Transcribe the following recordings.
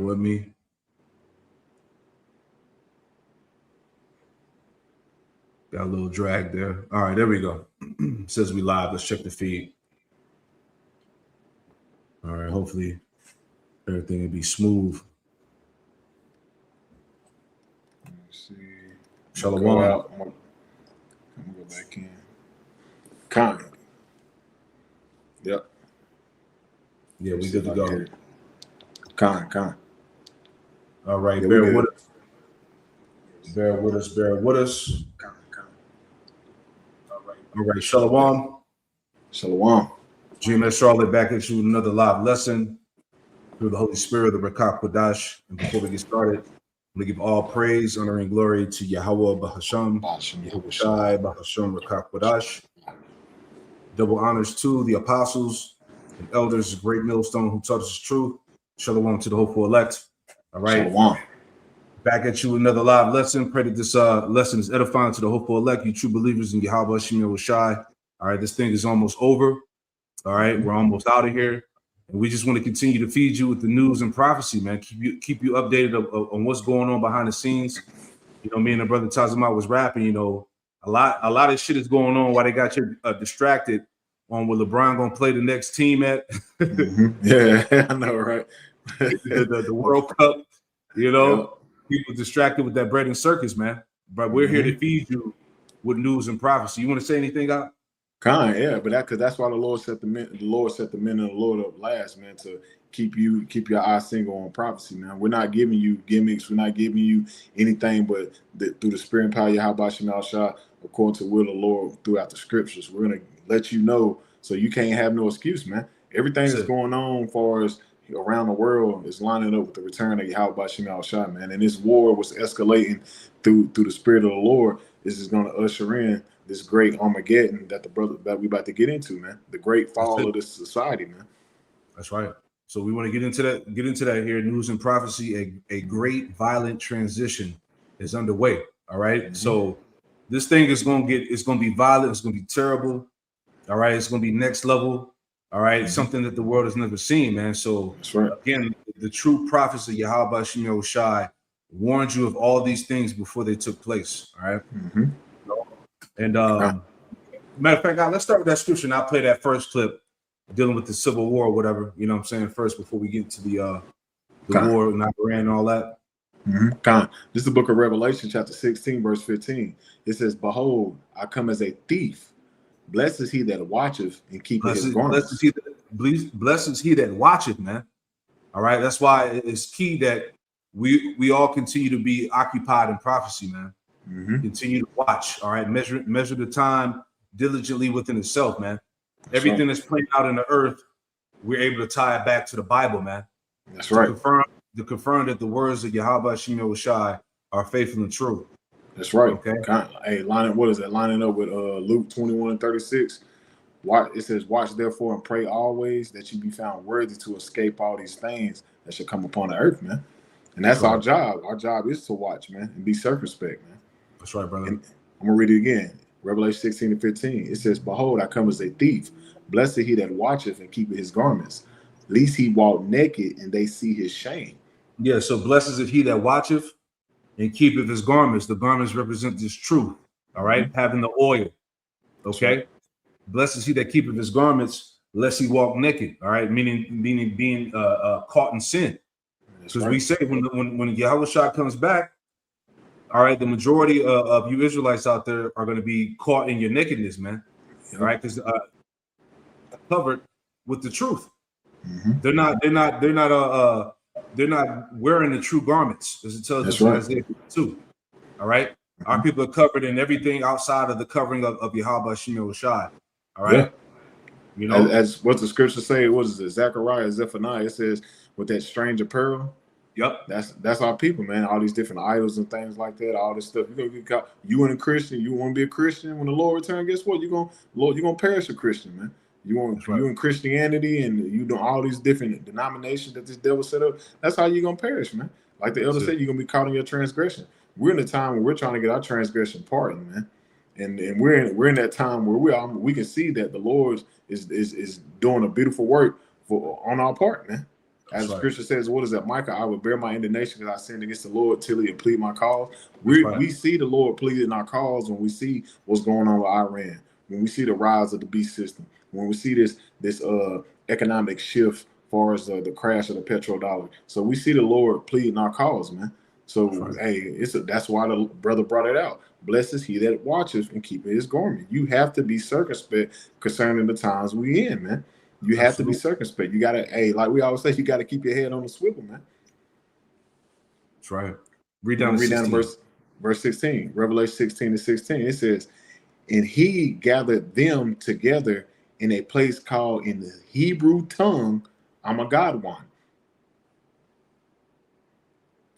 with me. Got a little drag there. All right, there we go. Says we live. Let's check the feed. All right, hopefully everything will be smooth. Let me see. Shalom. Go out. I'm gonna go back in. Con. Yep. Yeah, we good to go. Con. All right, yeah, bear with us. Bear with us. Con. All right, Shalom. GMS Charlotte back at you with another live lesson through the Holy Spirit, the Rakak Kodash. And before we get started, I'm going to give all praise, honor, and glory to Yahweh Bahasham, Yahuwah Shai, Bahasham, Rakak Kodash. Double honors to the apostles and elders, great millstone who taught us the truth. Shalom to the hopeful elect. All right. Shalom. Back at you with another live lesson. Pray that this lesson is edifying to the hopeful elect, you true believers in Yahweh Shemir Shai. All right, this thing is almost over. All right, we're almost out of here. And we just want to continue to feed you with the news and prophecy, man. Keep you updated on what's going on behind the scenes. You know, me and the brother Tazama was rapping, you know, a lot of shit is going on while they got you distracted on where LeBron gonna play the next team at. Yeah, I know, right? the World Cup, you know. Yep. People distracted with that bread and circus, man. But we're here to feed you with news and prophecy. You want to say anything, God? Yeah, but that's why the Lord set the men and the Lord up last, man, to keep your eyes single on prophecy, man. We're not giving you gimmicks, we're not giving you anything but through the spirit and power of Yahweh Shemel Shah, according to the will of the Lord throughout the scriptures. We're gonna let you know so you can't have no excuse, man. Everything that's going on as far as around the world is lining up with the return of Yahweh Shemel Shah, man. And this war was escalating through the spirit of the Lord. This is going to usher in this great Armageddon that we about to get into, man. The great fall of this society, man. That's right. So we want to get into that here. News and prophecy. A great violent transition is underway. All right. So this thing is going to be violent. It's going to be terrible. All right. It's going to be next level. All right, something that the world has never seen, man. So again, the true prophets of Yahweh Shemir Shai warned you of all these things before they took place. All right. And matter of fact, God, let's start with that scripture and I'll play that first clip dealing with the Civil War or whatever, you know what I'm saying, first before we get to the war in Iran and all that. This is the book of Revelation, chapter 16, verse 15. It says, "Behold, I come as a thief. Blessed is he that watcheth and keepeth his garments." Blessed is he that watcheth, man. All right. That's why it's key that we all continue to be occupied in prophecy, man. Continue to watch. All right. Measure the time diligently within itself, man. Everything that's playing out in the earth, we're able to tie it back to the Bible, man. That's right. To confirm that the words of Yahweh Shemir Shai are faithful and true. That's right. Okay. Hey, what is that? Lining up with Luke 21:36. It says, "Watch therefore and pray always that you be found worthy to escape all these things that should come upon the earth, man." And that's our job. Our job is to watch, man, and be circumspect, man. That's right, brother. And I'm gonna read it again. Revelation 16:15. It says, "Behold, I come as a thief. Blessed he that watcheth and keepeth his garments, lest he walk naked and they see his shame." Yeah. So blessed is he that watcheth and keepeth his garments. The garments represent this truth. All right, having the oil. Okay. Right. Blessed is he that keepeth his garments, lest he walk naked. All right, meaning being caught in sin. Because we say when Yahweh Shah comes back, all right, the majority of you Israelites out there are going to be caught in your nakedness, man. All right, because covered with the truth. They're not wearing the true garments, as it tells us in Isaiah 52. All right, our people are covered in everything outside of the covering of Yahweh Shemir Shai. All right. Yeah. You know, as what the scripture say, what is it? Zechariah, Zephaniah, it says, with that strange apparel. Yep. That's our people, man. All these different idols and things like that, all this stuff. You and a Christian, you want to be a Christian when the Lord returns, guess what? You're gonna perish a Christian, man. You in Christianity and you doing all these different denominations that this devil set up, that's how you're gonna perish, man. Like the elder said, you're gonna be caught in your transgression. We're in a time where we're trying to get our transgression pardoned, man. And we're in that time where we can see that the Lord is doing a beautiful work on our part, man. As the right. scripture says, what is that, Micah? I will bear my indignation because I sinned against the Lord till he plead my cause. We see the Lord pleading our cause when we see what's going on with Iran, when we see the rise of the beast system, when we see this economic shift as far as the crash of the petrodollar. So we see the Lord pleading our cause, man. So hey, that's why the brother brought it out. Blessed is he that watcheth and keepeth his garment. You have to be circumspect concerning the times we in, man. You have to be circumspect. You gotta, hey, like we always say, you gotta keep your head on the swivel, man. That's right. Read down to verse 16, Revelation 16:16. It says, and he gathered them together in a place called in the Hebrew tongue, Amagadwan.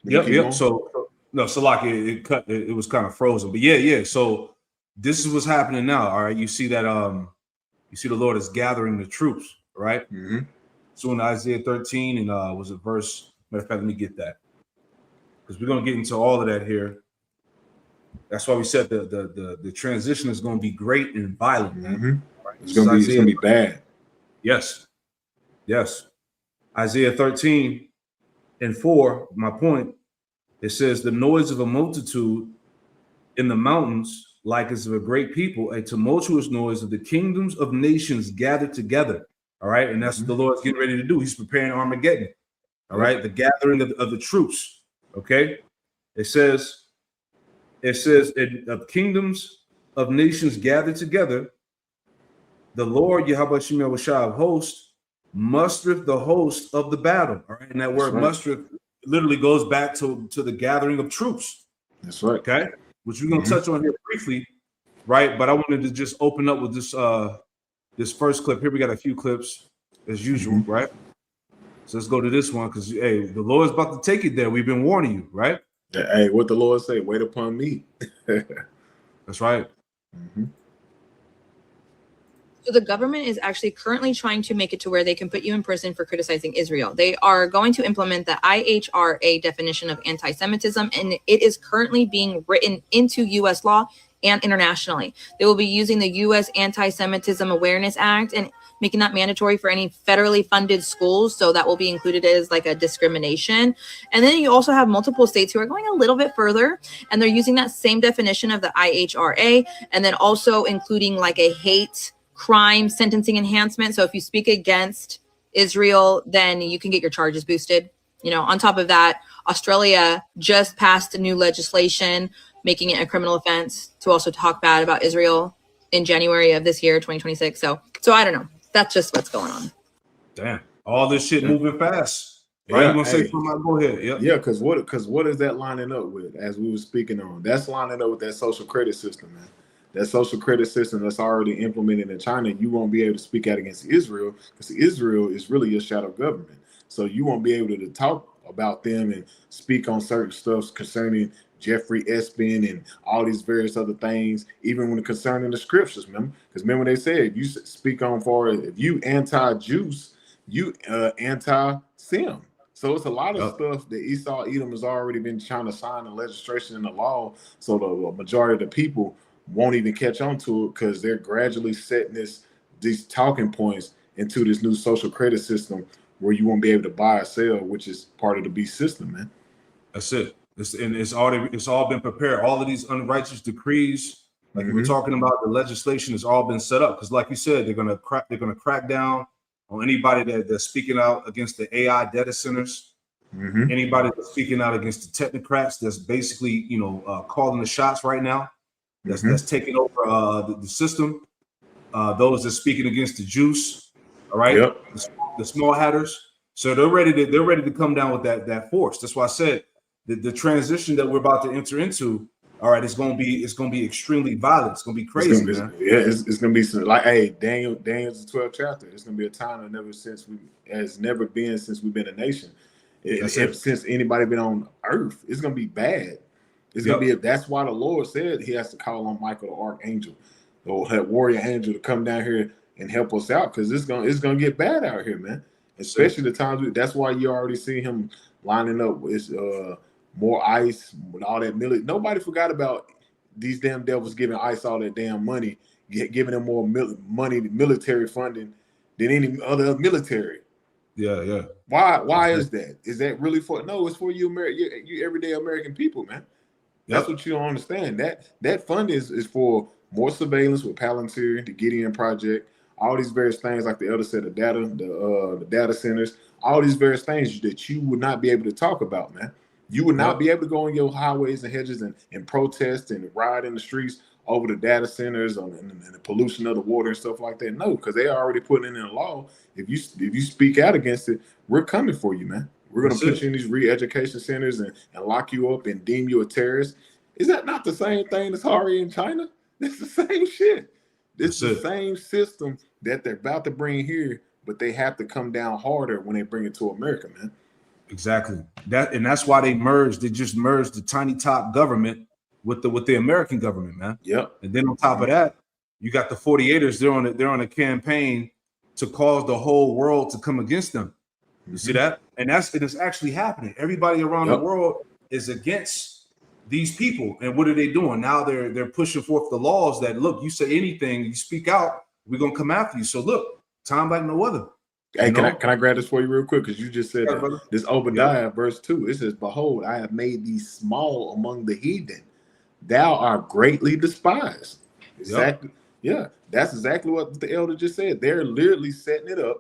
Yep. So no, like it was kind of frozen, but yeah. So this is what's happening now. All right, you see that you see the Lord is gathering the troops, right? Mm-hmm. So in Isaiah 13 and was it verse? Matter of fact, let me get that because we're gonna get into all of that here. That's why we said the transition is going to be great and violent. Mm-hmm. Right? It's gonna be bad. Yes. Isaiah 13:4. My point. It says the noise of a multitude in the mountains, like as of a great people, a tumultuous noise of the kingdoms of nations gathered together. All right, and that's what the Lord's getting ready to do. He's preparing Armageddon. All right, the gathering of the troops. Okay, it says of kingdoms of nations gathered together, the Lord Yahweh Shemel of hosts mustereth the host of the battle. All right, and that word mustereth literally goes back to the gathering of troops. That's right. Okay, which we're gonna touch on here briefly, right? But I wanted to just open up with this this first clip. Here we got a few clips as usual, right? So let's go to this one because hey, the Lord's about to take it there. We've been warning you, right? Hey, what the Lord say? Wait upon me. That's right. Mm-hmm. So the government is actually currently trying to make it to where they can put you in prison for criticizing Israel. They are going to implement the IHRA definition of anti-Semitism, and it is currently being written into U.S. law and internationally. They will be using the U.S. Anti-Semitism Awareness Act and making that mandatory for any federally funded schools. So that will be included as like a discrimination. And then you also have multiple states who are going a little bit further, and they're using that same definition of the IHRA, and then also including like a hate crime sentencing enhancement. So if you speak against Israel, then you can get your charges boosted. You know, on top of that, Australia just passed a new legislation making it a criminal offense to also talk bad about Israel in January of this year, 2026. So I don't know. That's just what's going on. Damn, all this shit moving fast. Right? Yeah, you gonna say something? Go ahead. Yep. Yeah, because what is that lining up with? As we were speaking on, that's lining up with that social credit system, man. That social credit system that's already implemented in China. You won't be able to speak out against Israel because Israel is really a shadow government. So you won't be able to talk about them and speak on certain stuff concerning Jeffrey Epstein and all these various other things, even when concerning the scriptures, remember? Because remember they said if you speak on if you anti-Jews, you anti-Sim. So it's a lot of stuff that Esau Edom has already been trying to sign the legislation and the law. So the majority of the people won't even catch on to it because they're gradually setting these talking points into this new social credit system where you won't be able to buy or sell, which is part of the beast system, man. That's it. It's all been prepared. All of these unrighteous decrees, like we're talking about, the legislation has all been set up. Because, like you said, they're gonna crack down on anybody that's speaking out against the AI data centers. Anybody that's speaking out against the technocrats that's basically, calling the shots right now. That's taking over the system. Those that speaking against the juice, all right, the small hatters. So they're ready to come down with that force. That's why I said the transition that we're about to enter into. All right, it's gonna be extremely violent. It's gonna be crazy, man. Yeah, it's gonna be like, hey, Daniel's 12th chapter. It's gonna be a time that has never been since we've been a nation. Since anybody been on earth, it's gonna be bad. It's gonna be. That's why the Lord said He has to call on Michael the archangel, that warrior angel, to come down here and help us out, because it's gonna get bad out here, man. Especially the times. That's why you already see him lining up with more ICE with all that military. Nobody forgot about these damn devils giving ICE all that damn money, giving them more money, military funding than any other military. Yeah. Why is that? Is that really for? No, it's for you, you everyday American people, man. That's what you don't understand. That fund is for more surveillance with Palantir, the Gideon Project, all these various things, like the elder said, the data centers, all these various things that you would not be able to talk about, man. You would not be able to go on your highways and hedges and protest and ride in the streets over the data centers and the pollution of the water and stuff like that. No, because they are already putting it in the law. If you speak out against it, we're coming for you, man. We're going to put you in these re-education centers and lock you up and deem you a terrorist. Is that not the same thing that's already in China? It's the same shit. It's the same system that they're about to bring here, but they have to come down harder when they bring it to America, man. Exactly. That's why they merged. They just merged the tiny top government with the American government, man. Yep. And then on top of that, you got the 48ers. They're on a campaign to cause the whole world to come against them. You see that? And it's actually happening. Everybody around the world is against these people. And what are they doing? Now they're pushing forth the laws that, look, you say anything, you speak out, we're gonna come after you. So look, time like no other. Hey, can I grab this for you real quick? Because you just said this Obadiah verse 2. It says, "Behold, I have made thee small among the heathen. Thou art greatly despised." Exactly. Yeah, that's exactly what the elder just said. They're literally setting it up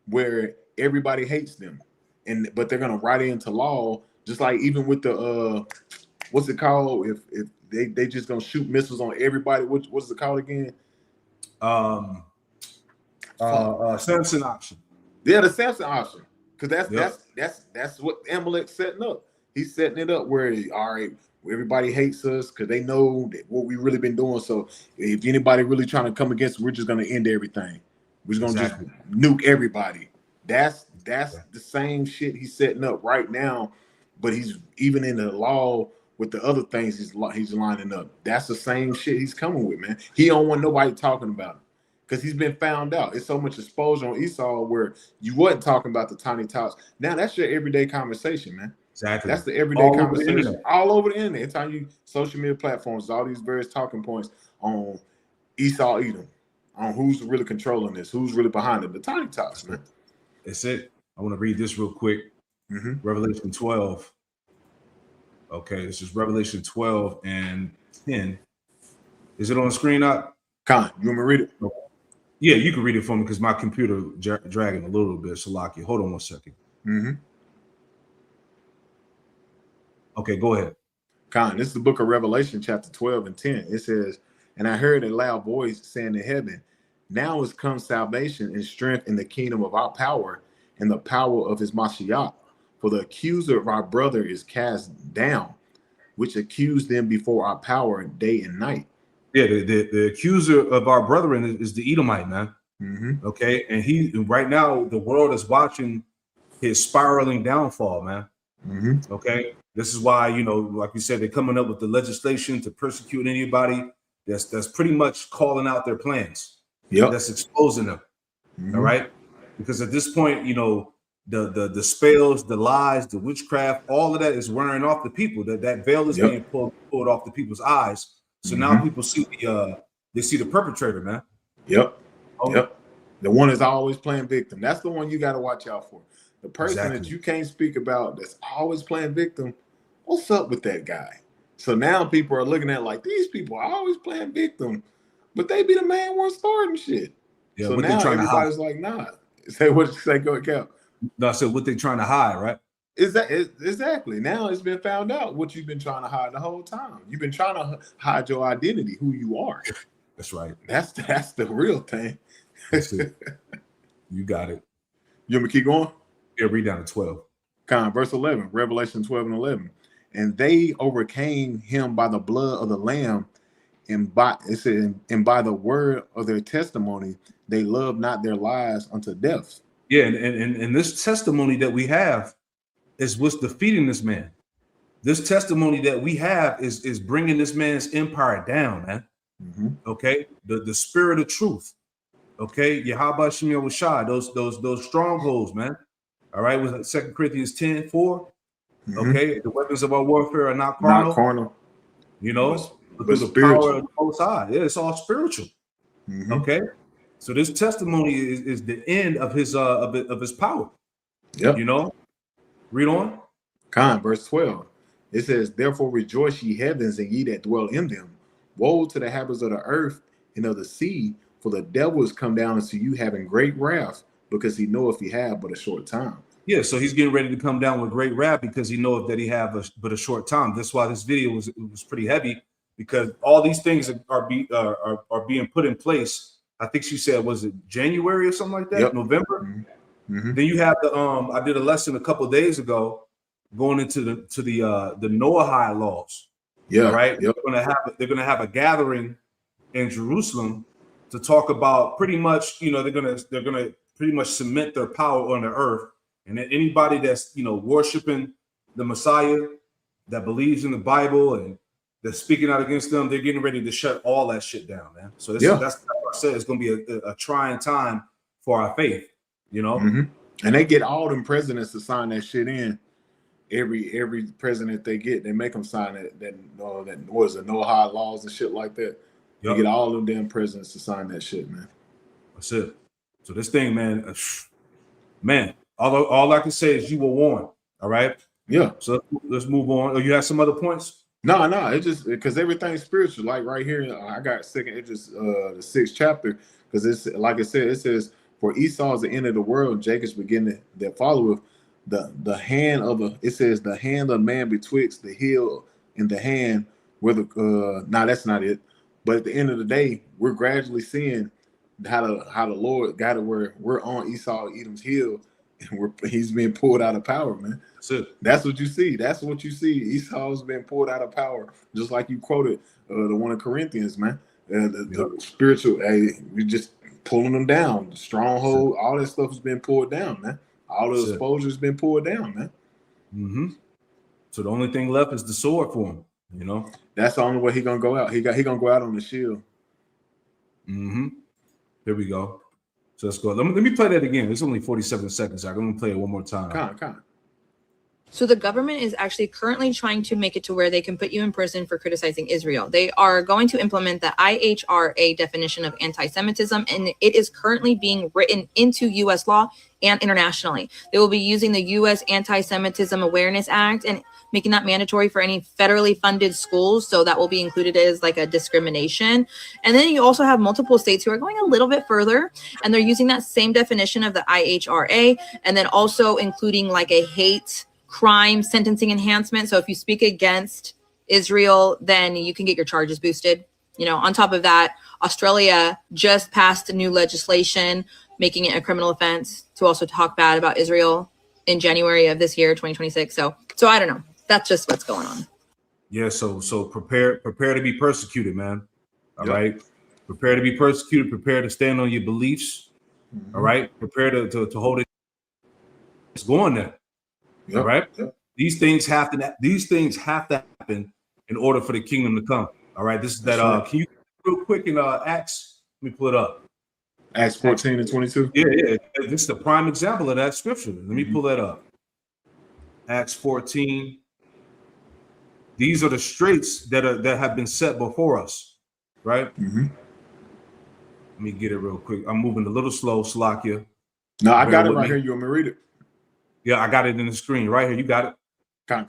where everybody hates them, but they're gonna write it into law, just like even with the what's it called? If they just gonna shoot missiles on everybody. What's it called again? Samson option. Yeah, the Samson option. Because that's what Amalek's setting up. He's setting it up where, all right, everybody hates us because they know that what we really been doing. So if anybody really trying to come against us, we're just gonna end everything. We're just gonna just nuke everybody. That's the same shit he's setting up right now, but he's even in the law with the other things he's lining up. That's the same shit he's coming with, man. He don't want nobody talking about him because he's been found out. It's so much exposure on Esau where you wasn't talking about the tiny tots. Now that's your everyday conversation, man. Exactly. That's the everyday conversation all over the internet. It's on you social media platforms, all these various talking points on Esau Edom, on who's really controlling this, who's really behind it. The tiny tots, man. That's it. I want to read this real quick. Revelation 12. Okay, this is Revelation 12 and 10. Is it on the screen up? Con, you want me to read it? Yeah, you can read it for me because my computer dragging a little bit. Salaki, hold on one second. Okay, go ahead. Con, this is the book of Revelation, chapter 12 and 10. It says, "And I heard a loud voice saying in heaven, now is come salvation and strength in the kingdom of our power and the power of his Mashiach. For the accuser of our brother is cast down, which accused them before our power day and night." Yeah, the accuser of our brethren is the Edomite, man. Okay, and right now the world is watching his spiraling downfall, man. Okay, this is why, like we said, they're coming up with the legislation to persecute anybody that's pretty much calling out their plans. That's exposing them. All right, because at this point, the spells, the lies, the witchcraft, all of that is wearing off the people. That veil is being pulled off the people's eyes. So now people see the perpetrator, man. The one that's always playing victim. That's the one you got to watch out for. The person that you can't speak about that's always playing victim. What's up with that guy? So now people are looking at like, these people are always playing victim, but they be the main one starting shit. Yeah, so now everybody's like, nah. Say what you say, go Cal. No, I said what they trying to hide, right? Exactly. Now it's been found out what you've been trying to hide the whole time. You've been trying to hide your identity, who you are. That's right. That's the real thing. That's it. You got it. You want me to keep going? Yeah, read down to 12. Verse 11, Revelation 12 and 11. "And they overcame him by the blood of the Lamb, and by the word of their testimony, they loved not their lives unto death." Yeah, and this testimony that we have is what's defeating this man. This testimony that we have is bringing this man's empire down, man. Okay, the spirit of truth. Okay, Yahweh Shem Yahushua, those strongholds, man. All right, was 2 Corinthians 10:4. Okay, the weapons of our warfare are not carnal. Not carnal. But the power of the Most High. Yeah, it's all spiritual. Okay, so this testimony is the end of his power. Yep. You know, read on. Verse 12. It says, "Therefore rejoice, ye heavens, and ye that dwell in them. Woe to the habitants of the earth and of the sea, for the devil is come down unto you having great wrath, because he knoweth he have but a short time." Yeah, so he's getting ready to come down with great wrath because he knows that he have but a short time. That's why this video was pretty heavy, because all these things are being put in place. I think she said, was it January or something like that? Yep. November. Mm-hmm. Then you have the I did a lesson a couple of days ago going into the Noahide laws. Yeah. All right. Yep. They're gonna have a gathering in Jerusalem to talk about pretty much, they're gonna pretty much cement their power on the earth. And then anybody that's worshiping the Messiah, that believes in the Bible and that's speaking out against them, they're getting ready to shut all that shit down, man. So that's what I said. It's going to be a trying time for our faith, Mm-hmm. And they get all them presidents to sign that shit in. Every president they get, they make them sign that was it, Noahide laws and shit like that. Yep. They get all them damn presidents to sign that shit, man. That's it. So this thing, man. All I can say is you were warned. All right. Yeah. So let's move on. Oh, you have some other points? No. It's just because everything's spiritual. Like right here, I got the 6th chapter, because it's like I said, it says, "For Esau is the end of the world, Jacob's beginning that followeth. The hand of it says the hand of man betwixt the heel and the hand where the that's not it. But at the end of the day, we're gradually seeing how the Lord got it where we're on Esau Edom's heel, and he's being pulled out of power, man. That's it. That's what you see. That's what you see. Esau's been pulled out of power, just like you quoted the one in Corinthians, man. The spiritual, we just pulling them down. The stronghold, all that stuff has been pulled down, man. All the exposure has been pulled down, man. Mm-hmm. So the only thing left is the sword for him, That's the only way he's gonna go out. He gonna go out on the shield. Mm-hmm. Here we go. So let's go. Let me play that again. It's only 47 seconds. I'm gonna play it one more time. Come on. So the government is actually currently trying to make it to where they can put you in prison for criticizing Israel. They are going to implement the IHRA definition of anti-Semitism, and it is currently being written into U.S. law and internationally. They will be using the U.S. Anti-Semitism Awareness Act and making that mandatory for any federally funded schools. So that will be included as like a discrimination. And then you also have multiple states who are going a little bit further, and they're using that same definition of the IHRA, and then also including like a hate crime sentencing enhancement. So if you speak against Israel, then you can get your charges boosted. On top of that, Australia just passed a new legislation making it a criminal offense to also talk bad about Israel in January of this year, 2026. So I don't know. That's just what's going on. Yeah. So prepare to be persecuted, man. All right. Prepare to be persecuted. Prepare to stand on your beliefs. Mm-hmm. All right. Prepare to hold it. It's going there. Yep. All right. Yep. These things have to happen in order for the kingdom to come. All right. This is that. Can you real quick in Acts? Let me pull it up. Acts 14 and 22. Yeah. This is the prime example of that scripture. Let me pull that up. Acts 14. These are the straits that have been set before us. Right. Mm-hmm. Let me get it real quick. I'm moving a little slow, Slakia. No, I got it right here. You want me to read it? Yeah, I got it in the screen right here. You got it. Con.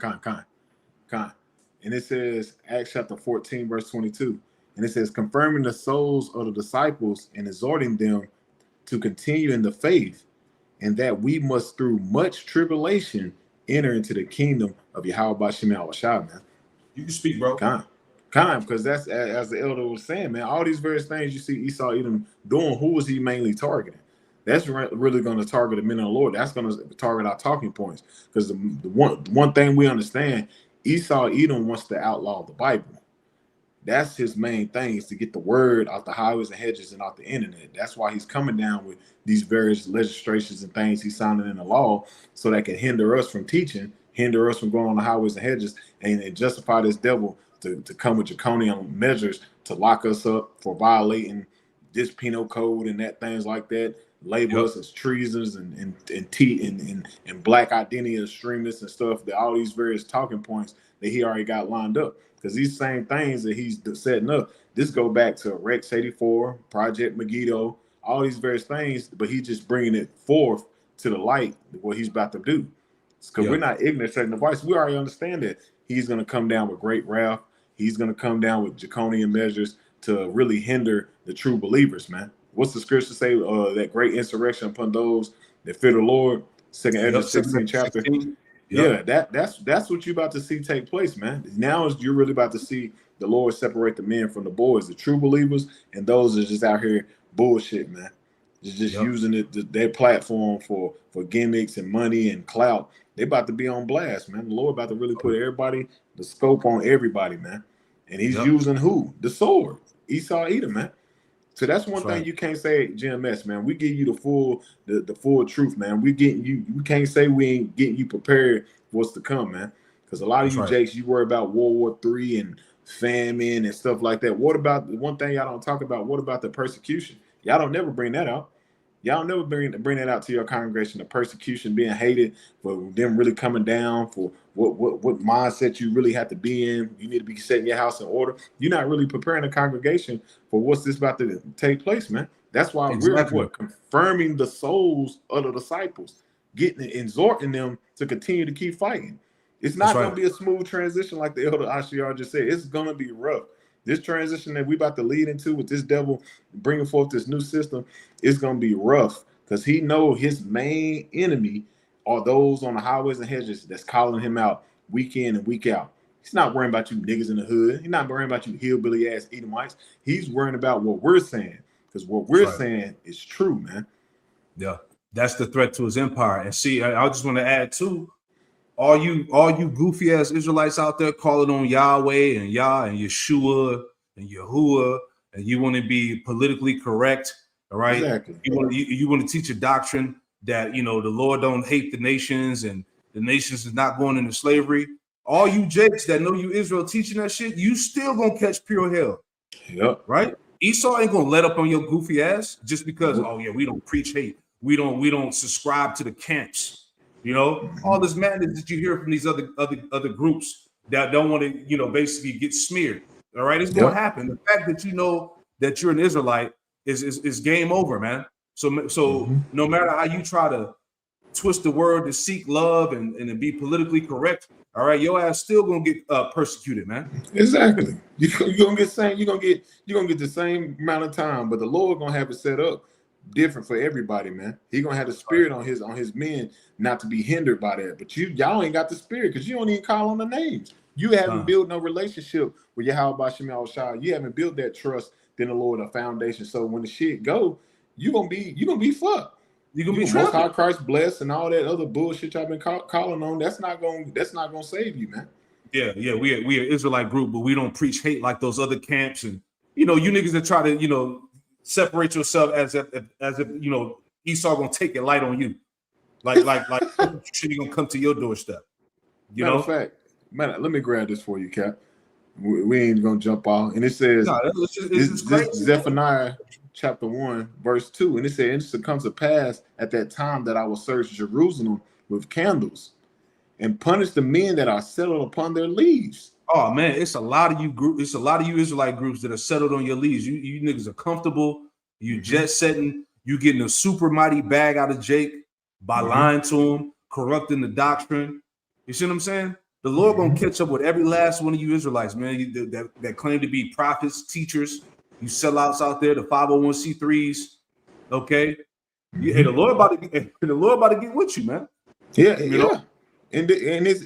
And it says Acts chapter 14, verse 22. And it says, confirming the souls of the disciples and exhorting them to continue in the faith, and that we must through much tribulation enter into the kingdom of Yahweh Bashim al-Shah, man. You can speak, bro. Con, because that's, as the elder was saying, man, all these various things you see Esau Edom doing, who was he mainly targeting? That's really going to target the men of the Lord. That's going to target our talking points. Because the one thing we understand, Esau Edom wants to outlaw the Bible. That's his main thing, is to get the word out the highways and hedges and out the internet. That's why he's coming down with these various legislations and things he's signing in the law, so that can hinder us from teaching, hinder us from going on the highways and hedges, and justify this devil to come with draconian measures to lock us up for violating this penal code and that things like that. Label us as treasons and black identity extremists and stuff. That all these various talking points that he already got lined up, because these same things that he's setting up, this go back to Rex 84, Project Megiddo, all these various things, but he's just bringing it forth to the light what he's about to do. Because we're not ignorant of certain devices. We already understand that he's going to come down with great wrath. He's going to come down with draconian measures to really hinder the true believers, man. What's the scripture say? That great insurrection upon those that fear the Lord. Second Ezra 16 chapter. 16. Yeah, that's what you're about to see take place, man. Now you're really about to see the Lord separate the men from the boys, the true believers, and those that are just out here bullshit, man. Just using their platform for gimmicks and money and clout. They about to be on blast, man. The Lord about to really put everybody, the scope on everybody, man. And he's using who? The sword. Esau Edom, man. So that's one thing you can't say at GMS, man. We give you the full truth, man. We getting you. We can't say we ain't getting you prepared for what's to come, man. Because a lot of you Jakes, you worry about World War III and famine and stuff like that. What about the one thing y'all don't talk about? What about the persecution? Y'all don't never bring that out. Y'all never bring that out to your congregation, the persecution, being hated, for them really coming down, for what mindset you really have to be in. You need to be setting your house in order. You're not really preparing the congregation for what's this about to take place, man. That's why we're confirming the souls of the disciples, exhorting them to continue to keep fighting. It's not going to be a smooth transition like the elder Ashiar just said. It's going to be rough. This transition that we about to lead into with this devil bringing forth this new system is going to be rough, because he know his main enemy are those on the highways and hedges that's calling him out week in and week out. He's not worrying about you niggas in the hood. He's not worrying about you hillbilly ass Edomites. He's worrying about what we're saying, because what we're saying is true, man. Yeah, that's the threat to his empire. And see, I just want to add too, all you goofy ass Israelites out there calling on Yahweh and Yah and Yeshua and Yahuwah, and you want to be politically correct, all right? Exactly. You want to teach a doctrine that, you know, the Lord don't hate the nations and the nations is not going into slavery. All you Jakes that know you Israel teaching that shit, you still gonna catch pure hell. Yep. Right? Esau ain't gonna let up on your goofy ass just because, oh yeah, we don't preach hate. We don't subscribe to the camps. You know, all this madness that you hear from these other groups that don't want to, you know, basically get smeared. All right, it's going to happen. The fact that you know that you're an Israelite is game over, man. So no matter how you try to twist the word to seek love and be politically correct, all right, your ass still gonna get persecuted, man. Exactly. You're gonna get the same amount of time, but the Lord gonna have it set up different for everybody, man. He gonna have the spirit on his men not to be hindered by that. But y'all ain't got the spirit, because you don't even call on the names. You haven't built no relationship with Yahweh Shemel Shai. You haven't built that trust in the Lord, a foundation. So when the shit go, you gonna be fucked. You're gonna be Most High Christ blessed and all that other bullshit y'all been calling on. That's not gonna save you, man. Yeah, we are Israelite group, but we don't preach hate like those other camps. And you know, you niggas that try to, you know, separate yourself as if you know Esau gonna take it light on you, like shit gonna come to your doorstep. Matter of fact, man, let me grab this for you, Cap. We ain't gonna jump off. And it says, this Zephaniah chapter 1, verse 2, and it says, it comes to pass at that time that I will search Jerusalem with candles and punish the men that are settled upon their leaves. Oh man, it's a lot of you Israelite groups that are settled on your leaves. You niggas are comfortable. You jet setting. You getting a super mighty bag out of Jake by lying to him, corrupting the doctrine. You see what I'm saying? The Lord gonna catch up with every last one of you Israelites, man. That claim to be prophets, teachers. You sellouts out there, the 501c3s. Okay, hey, the Lord about to get with you, man. Yeah, you know. And this,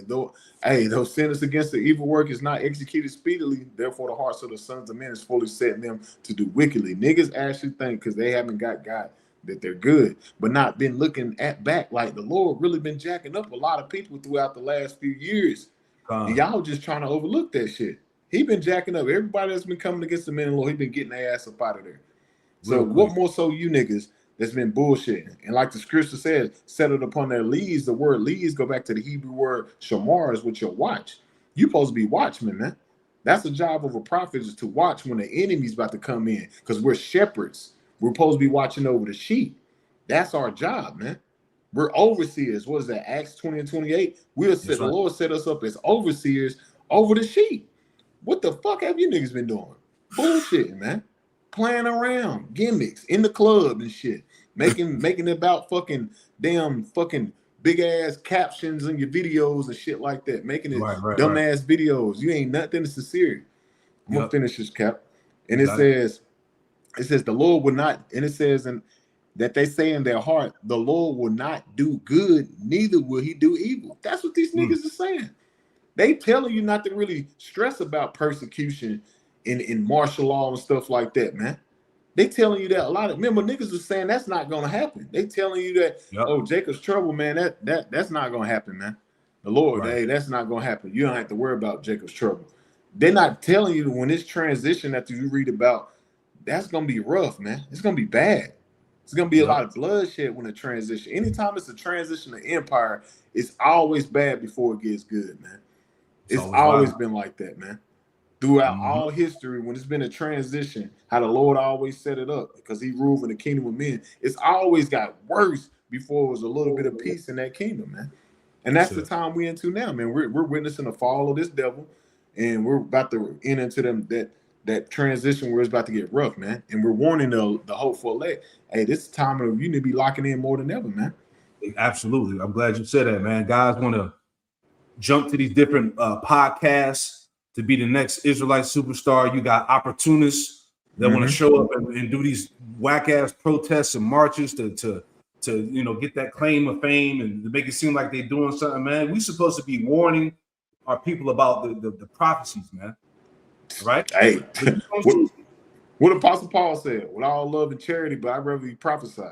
though sentence against the evil work is not executed speedily, therefore the hearts of the sons of men is fully setting them to do wickedly. Niggas actually think because they haven't got God that they're good, but not been looking at back like the Lord really been jacking up a lot of people throughout the last few years. And y'all just trying to overlook that shit. He been jacking up everybody that's been coming against the men of the Lord. He been getting their ass up out of there. So what more so you niggas that's been bullshitting? And like the scripture said, settled upon their leads. The word leads go back to the Hebrew word shamar, is with your watch. You supposed to be watchmen, man. That's the job of a prophet, is to watch when the enemy's about to come in, because we're shepherds. We're supposed to be watching over the sheep. That's our job, man. We're overseers. What is that? Acts 20 and 28. The Lord set us up as overseers over the sheep. What the fuck have you niggas been doing? Bullshitting, man. Playing around, gimmicks in the club and shit. making it about fucking damn fucking big ass captions in your videos and shit like that, making it dumb ass videos. You ain't nothing sincere. I'm gonna finish this, Cap. And it says the Lord will not, and it says that they say in their heart, the Lord will not do good, neither will he do evil. That's what these niggas are saying. They telling you not to really stress about persecution in martial law and stuff like that, man. They telling you that a lot of, remember, niggas was saying that's not gonna happen. They telling you that, oh, Jacob's trouble, man, that's not gonna happen, man. The Lord, hey, that's not gonna happen. You don't have to worry about Jacob's trouble. They're not telling you when this transition that you read about, that's gonna be rough, man. It's gonna be bad. It's gonna be a lot of bloodshed when the transition. Anytime it's a transition of empire, it's always bad before it gets good, man. It's always been like that, man. Throughout all history, when it's been a transition, how the Lord always set it up because he ruled in the kingdom of men. It's always got worse before it was a little bit of peace in that kingdom, man. And that's the time we're into now, man. We're witnessing the fall of this devil, and we're about to enter into that transition where it's about to get rough, man. And we're warning the hopeful elect, hey, this time of you need to be locking in more than ever, man. Absolutely. I'm glad you said that, man. Guys want to jump to these different podcasts to be the next Israelite superstar. You got opportunists that want to show up and do these whack ass protests and marches to get that claim of fame and to make it seem like they're doing something, man. We supposed to be warning our people about the prophecies, man. Right? Hey, what Apostle Paul said, with all love and charity, but I'd rather you prophesy.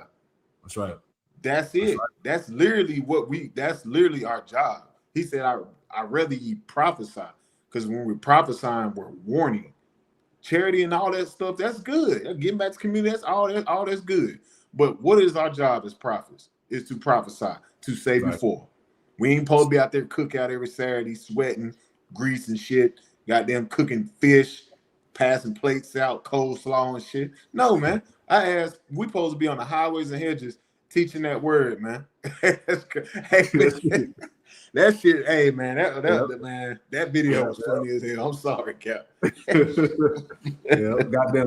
That's right. That's it. That's literally that's literally our job. He said, I'd rather you prophesy. Because when we're prophesying, we're warning. Charity and all that stuff, that's good. Getting back to community, that's all that's good. But what is our job as prophets? Is to prophesy, to say before. We ain't supposed to be out there cook out every Saturday, sweating, grease and shit, goddamn cooking fish, passing plates out, coleslaw and shit. No, man. We supposed to be on the highways and hedges teaching that word, man. That's good. Hey, man. That shit, hey man, that video was funny as hell. I'm sorry, Cap. Goddamn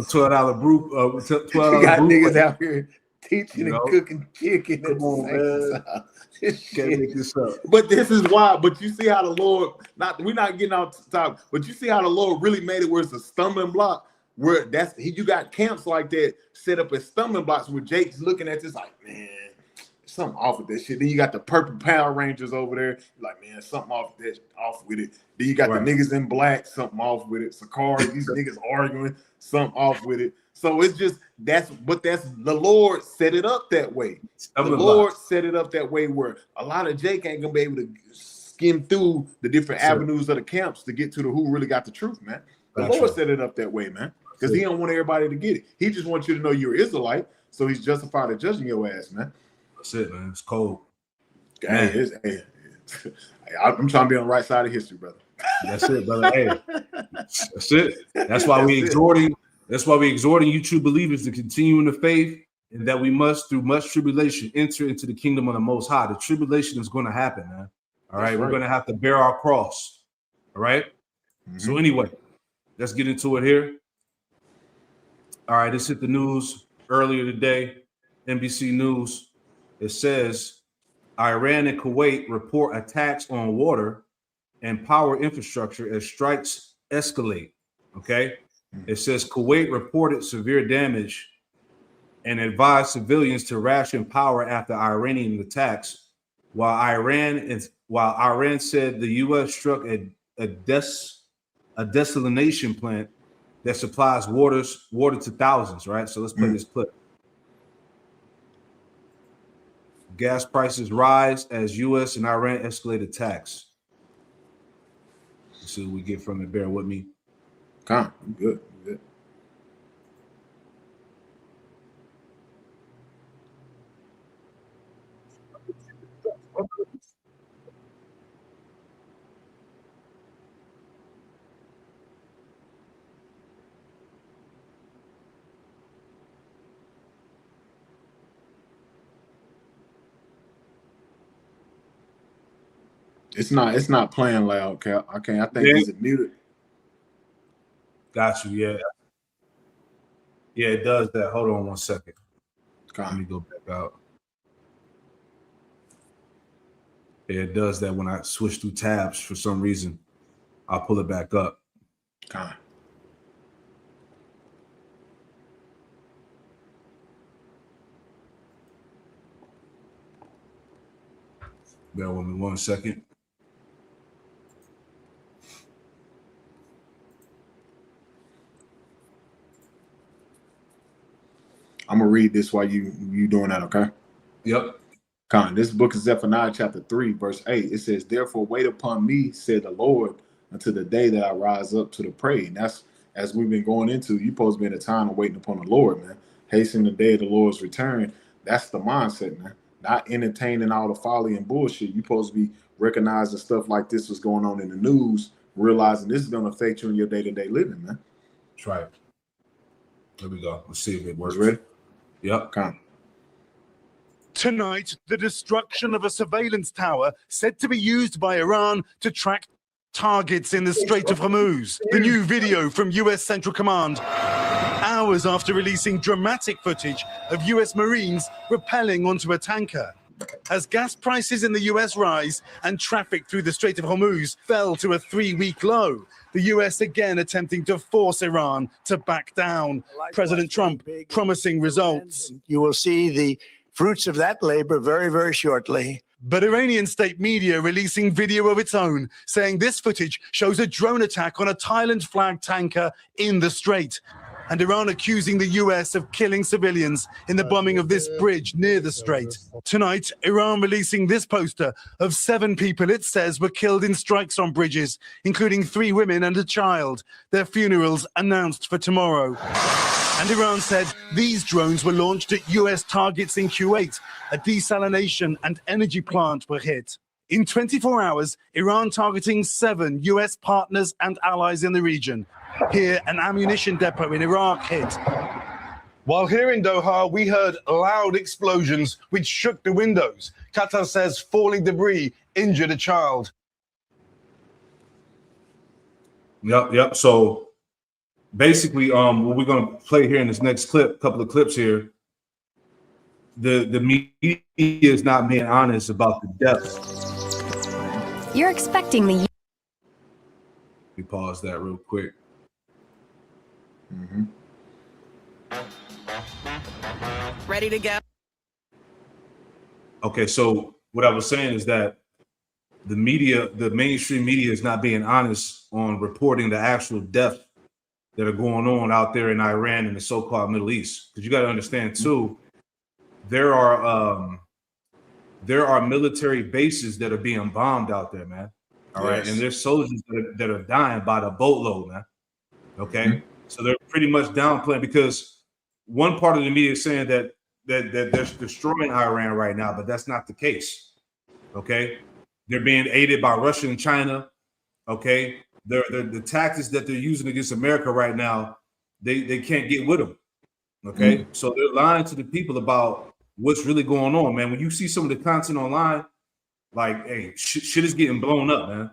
$12 brew. $12 got brew. Niggas out here teaching and cooking chicken. Come on, man. Can't make this up. But this is why. But you see how the Lord, we're not getting off the top, but you see how the Lord really made it where it's a stumbling block. Where you got camps like that set up as stumbling blocks where Jake's looking at this like, man, something off with that shit. Then you got the purple Power Rangers over there. Like, man, something off with it. Then you got the niggas in black, something off with it. Sakari, these niggas arguing, something off with it. So it's just that's the Lord set it up that way. The Lord set it up that way where a lot of Jake ain't gonna be able to skim through the different avenues of the camps to get to the who really got the truth, man. The Lord set it up that way, man. Because he don't want everybody to get it. He just wants you to know you're an Israelite, so he's justified in judging your ass, man. That's it, man. It's cold. Hey, I'm trying to be on the right side of history, brother. That's it, brother. Hey, that's it. That's why we exhorting. That's why we exhorting you true believers to continue in the faith, and that we must, through much tribulation, enter into the kingdom of the Most High. The tribulation is going to happen, man. All right, we're going to have to bear our cross. All right. So anyway, let's get into it here. All right, this hit the news earlier today. NBC News. It says Iran and Kuwait report attacks on water and power infrastructure as strikes escalate. Okay. It says Kuwait reported severe damage and advised civilians to ration power after Iranian attacks, while Iran said the U.S. struck a desalination plant that supplies water to thousands. Right. So let's play this clip. Gas prices rise as U.S. and Iran escalate attacks. Let's see what we get from it. Bear with me. Good. It's not playing loud, Cap. I think is it muted? Got you, yeah. Yeah, it does that. Hold on one second. Let me go back out. Yeah, it does that when I switch through tabs for some reason. I'll pull it back up. Bear with me 1 second. I'm gonna read this while you doing that, okay? Yep. This book is Zephaniah chapter 3, verse 8. It says, "Therefore wait upon me, said the Lord, until the day that I rise up to the prey." And that's, as we've been going into, you're supposed to be in a time of waiting upon the Lord, man. Hasten the day of the Lord's return. That's the mindset, man. Not entertaining all the folly and bullshit. You're supposed to be recognizing stuff like this was going on in the news, realizing this is going to affect you in your day-to-day living, man. That's right. There we go. Let's see if it works. Ready? Yep. Tonight, the destruction of a surveillance tower said to be used by Iran to track targets in the Strait of Hormuz. The new video from US Central Command, hours after releasing dramatic footage of US Marines rappelling onto a tanker. As gas prices in the US rise and traffic through the Strait of Hormuz fell to a 3-week low, the US again attempting to force Iran to back down. President Trump promising results. You will see the fruits of that labor very, very shortly. But Iranian state media releasing video of its own, saying this footage shows a drone attack on a Thailand-flagged tanker in the strait. And Iran accusing the US of killing civilians in the bombing of this bridge near the strait. Tonight, Iran releasing this poster of 7 people it says were killed in strikes on bridges, including 3 women and a child. Their funerals announced for tomorrow. And Iran said these drones were launched at US targets in Kuwait. A desalination and energy plant were hit. In 24 hours, Iran targeting 7 US partners and allies in the region. Here, an ammunition depot in Iraq hit. While here in Doha, we heard loud explosions which shook the windows. Qatar says falling debris injured a child. Yep. So basically, what we're going to play here in this next clip, couple of clips here, the media is not being honest about the deaths. You're expecting the... Let me pause that real quick. Ready to go? Okay, so what I was saying is that the media, the mainstream media, is not being honest on reporting the actual deaths that are going on out there in Iran and the so-called Middle East. Because you got to understand too, there are military bases that are being bombed out there, man. All right, and there's soldiers that are dying by the boatload, man. Okay, so they're pretty much downplaying, because one part of the media is saying that they're destroying Iran right now, but that's not the case. Okay, they're being aided by Russia and China. Okay, the tactics that they're using against America right now, they can't get with them. Okay, so they're lying to the people about what's really going on, man. When you see some of the content online, like, hey, shit is getting blown up, man.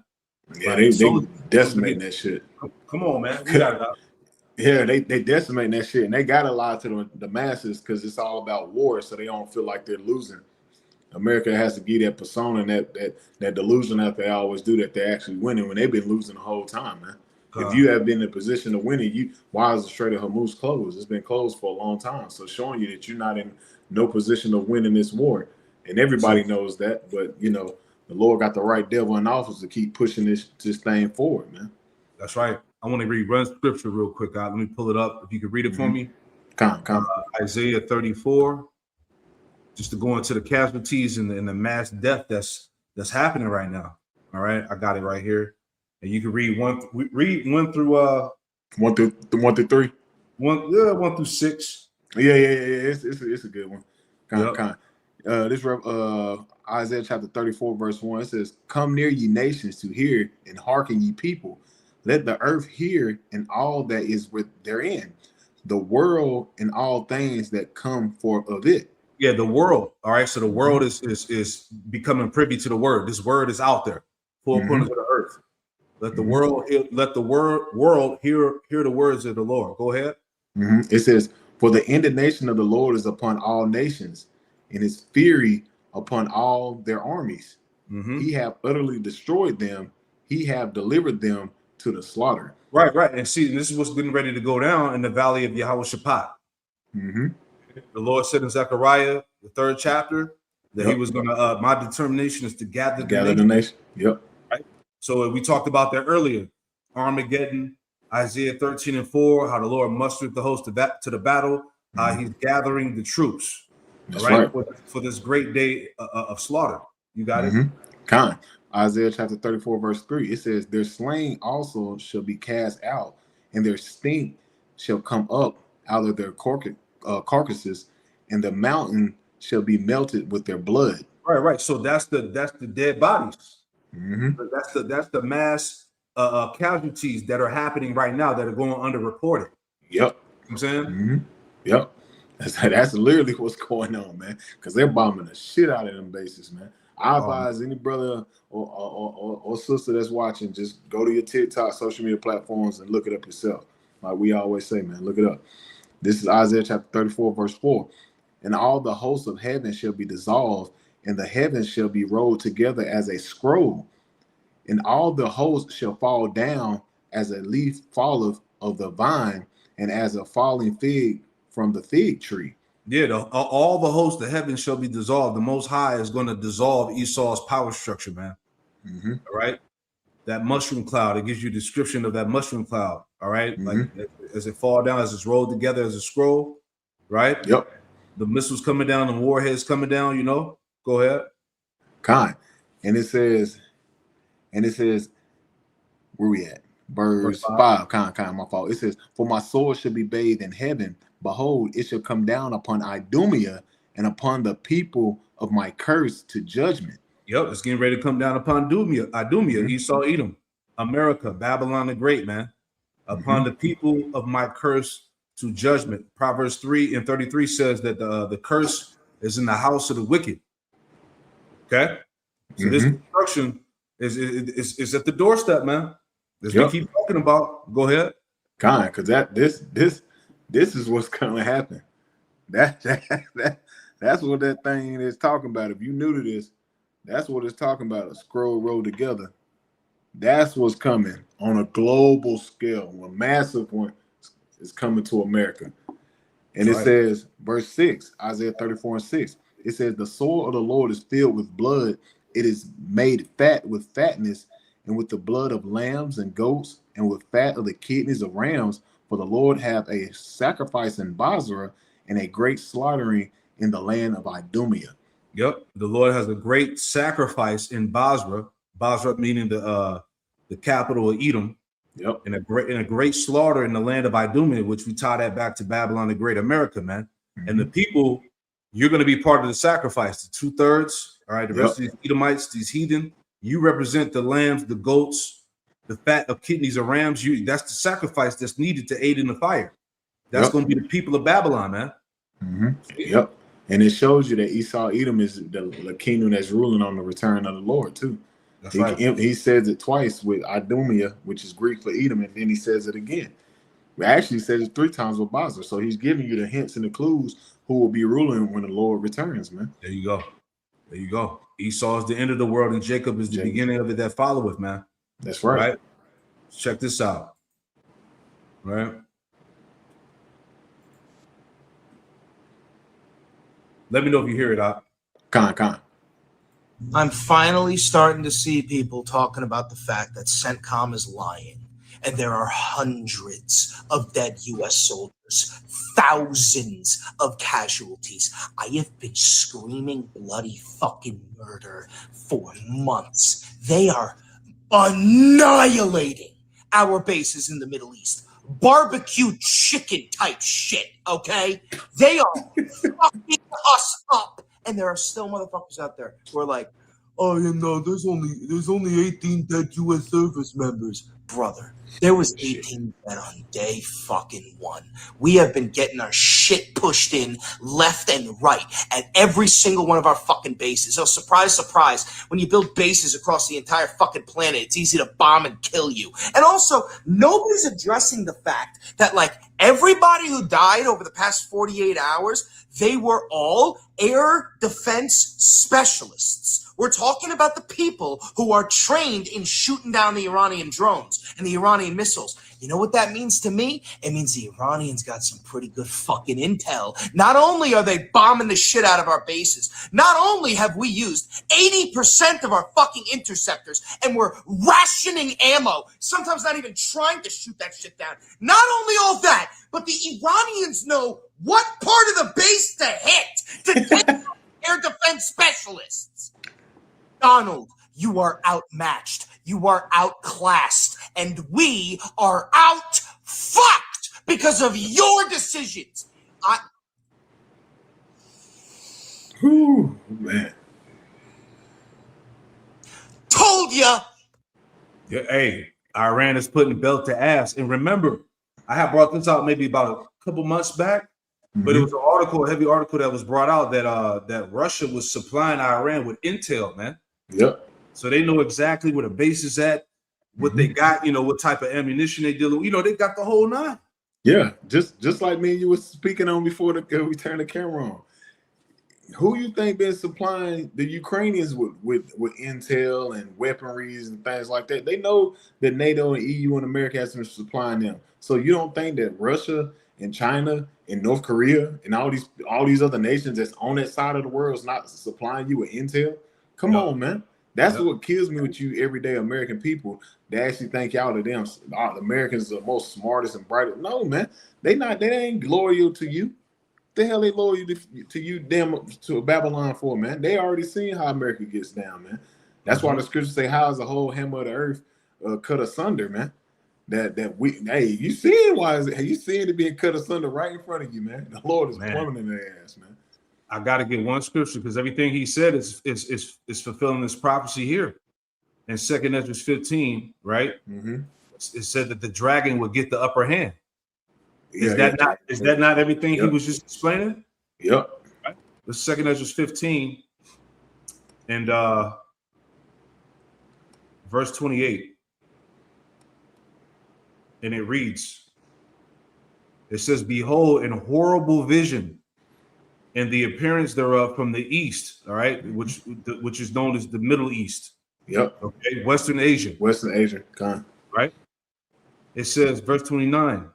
Yeah, like, they decimating that shit. Come on, man. We gotta, yeah, they decimating that shit, and they gotta lie to the masses because it's all about war, so they don't feel like they're losing. America has to give that persona and that delusion that they always do, that they're actually winning when they've been losing the whole time, man. If you have been in a position of winning, why is the Strait of Hormuz closed? It's been closed for a long time, so showing you that you're not in no position of winning this war, and everybody knows that. But you know, the Lord got the right devil in office to keep pushing this thing forward, man. That's right. I want to read one scripture real quick. Let me pull it up. If you could read it for me. Isaiah 34. Just to go into the casualties and the mass death that's happening right now. All right, I got it right here, and you can read one through 3. 1 through 6. Yeah. It's a good one. This Isaiah chapter 34, verse 1. It says, "Come near, ye nations, to hear, and hearken, ye people. Let the earth hear, and all that is with therein, the world and all things that come forth of it." Yeah, the world. All right, so the world is becoming privy to the word. This word is out there, full corners of the earth. Let the world hear the words of the Lord. Go ahead. It says, For the indignation of the Lord is upon all nations, and his fury upon all their armies. Mhm. He have utterly destroyed them. He have delivered them to the slaughter. Right. And see, this is what's getting ready to go down in the valley of Yehoshaphat. Mm-hmm. The Lord said in Zechariah, the 3rd chapter, that he Yep. was going to, my determination is to gather The nation. Yep. So we talked about that earlier. Armageddon, Isaiah 13:4, how the Lord mustered the host to the battle, how he's gathering the troops. That's right? right. For this great day of slaughter. You got it? Kind. Isaiah chapter 34, verse 3. It says, their slain also shall be cast out, and their stink shall come up out of their carcasses, and the mountain shall be melted with their blood. Right. So that's the dead bodies. Mm-hmm. That's the mass casualties that are happening right now that are going underreported. Yep. You know what I'm saying? Mm-hmm. Yep. That's literally what's going on, man. Because they're bombing the shit out of them bases, man. I advise any brother or sister that's watching, just go to your TikTok, social media platforms, and look it up yourself. Like we always say, man, look it up. This is Isaiah chapter 34, verse 4. And all the hosts of heaven shall be dissolved, and the heavens shall be rolled together as a scroll. And all the hosts shall fall down as a leaf falleth of the vine, and as a falling fig from the fig tree. Yeah, all the hosts of heaven shall be dissolved. The Most High is going to dissolve Esau's power structure, man. Mm-hmm. All right? That mushroom cloud, it gives you a description of that mushroom cloud, all right? Like as it fall down, as it's rolled together as a scroll, right? Yep. The missiles coming down, the warheads coming down, you know? Go ahead. Kind. And it says, where we at? Verse 5. Kind, my fault. It says, for my soul should be bathed in heaven. Behold, it shall come down upon Idumea and upon the people of my curse to judgment. Yep, it's getting ready to come down upon Idumea, Esau, Edom, America, Babylon the Great, man. Upon the people of my curse to judgment. Proverbs 3:33 says that the curse is in the house of the wicked. Okay? So this destruction is at the doorstep, man. As we keep talking about. Go ahead. Kind, because this is what's gonna happen. That's what that thing is talking about. If you're new to this, that's what it's talking about. A scroll rolled together. That's what's coming on a global scale. A massive one is coming to America. And it says, verse 6, Isaiah 34:6. It says, the soul of the Lord is filled with blood. It is made fat with fatness, and with the blood of lambs and goats, and with fat of the kidneys of rams. For the Lord hath a sacrifice in Basra, and a great slaughtering in the land of Idumea. Yep, the Lord has a great sacrifice in Basra. Basra meaning the capital of Edom. Yep, and a great slaughter in the land of Idumea, which we tie that back to Babylon the Great, America, man. And the people, you're going to be part of the sacrifice. The 2/3, all right. The rest of these Edomites, these heathen, you represent the lambs, the goats, the fat of kidneys of rams. That's the sacrifice that's needed to aid in the fire. That's going to be the people of Babylon, man. Yep. And it shows you that Esau, Edom is the kingdom that's ruling on the return of the Lord too. That's right. He says it twice with Idumea, which is Greek for Edom, and then he says it again. He actually says it 3 times with Basra. So he's giving you the hints and the clues who will be ruling when the Lord returns, man. There you go. Esau is the end of the world, and Jacob is the beginning of it that followeth, man. That's right. Check this out. Right. Let me know if you hear it out. Con. I'm finally starting to see people talking about the fact that CENTCOM is lying, and there are hundreds of dead U.S. soldiers, thousands of casualties. I have been screaming bloody fucking murder for months. They are annihilating our bases in the Middle East. Barbecue chicken type shit, okay? They are fucking us up. And there are still motherfuckers out there who are like, oh, you know, there's only 18 dead U.S. service members. Brother, there was 18 dead on day fucking 1. We have been getting our shit pushed in left and right at every single one of our fucking bases. So surprise, surprise, when you build bases across the entire fucking planet, it's easy to bomb and kill you. And also, nobody's addressing the fact that, like, everybody who died over the past 48 hours, they were all air defense specialists. We're talking about the people who are trained in shooting down the Iranian drones and the Iranian missiles. You know what that means to me? It means the Iranians got some pretty good fucking intel. Not only are they bombing the shit out of our bases, not only have we used 80% of our fucking interceptors and we're rationing ammo, sometimes not even trying to shoot that shit down. Not only all that, but the Iranians know what part of the base to hit to take out air defense specialists. Donald, you are outmatched. You are outclassed. And we are out-fucked because of your decisions. Whew, man. Told ya. Yeah, hey, Iran is putting belt to ass. And remember, I had brought this out maybe about a couple months back, but it was an article, a heavy article that was brought out that Russia was supplying Iran with intel, man. Yep. So they know exactly where the base is at, what they got, you know, what type of ammunition they dealing with. You know, they got the whole nine. Yeah, just like me and you were speaking on before we turned the camera on. Who you think been supplying the Ukrainians with intel and weaponries and things like that? They know that NATO and EU and America has been supplying them. So you don't think that Russia and China and North Korea and all these other nations that's on that side of the world is not supplying you with intel? Come on, man. That's what kills me with you everyday American people. They actually think y'all of them. Americans are the most smartest and brightest. No, man. They ain't loyal to you. The hell they loyal to you, damn, to Babylon for, man? They already seen how America gets down, man. That's why the scriptures say, how is the whole hem of the earth cut asunder, man? You see it? Why is it? You seeing it being cut asunder right in front of you, man? The Lord is plummeting their ass, man. I got to get one scripture because everything he said is fulfilling this prophecy here. In 2 Ezra 15, right? It said that the dragon would get the upper hand. Is that not everything he was just explaining? Yep. Right? The 2 Ezra 15 and verse 28. And it reads, it says, behold, in horrible vision and the appearance thereof from the east, all right, which is known as the Middle East. Yep. Okay, Western Asia. Right? It says, verse 29,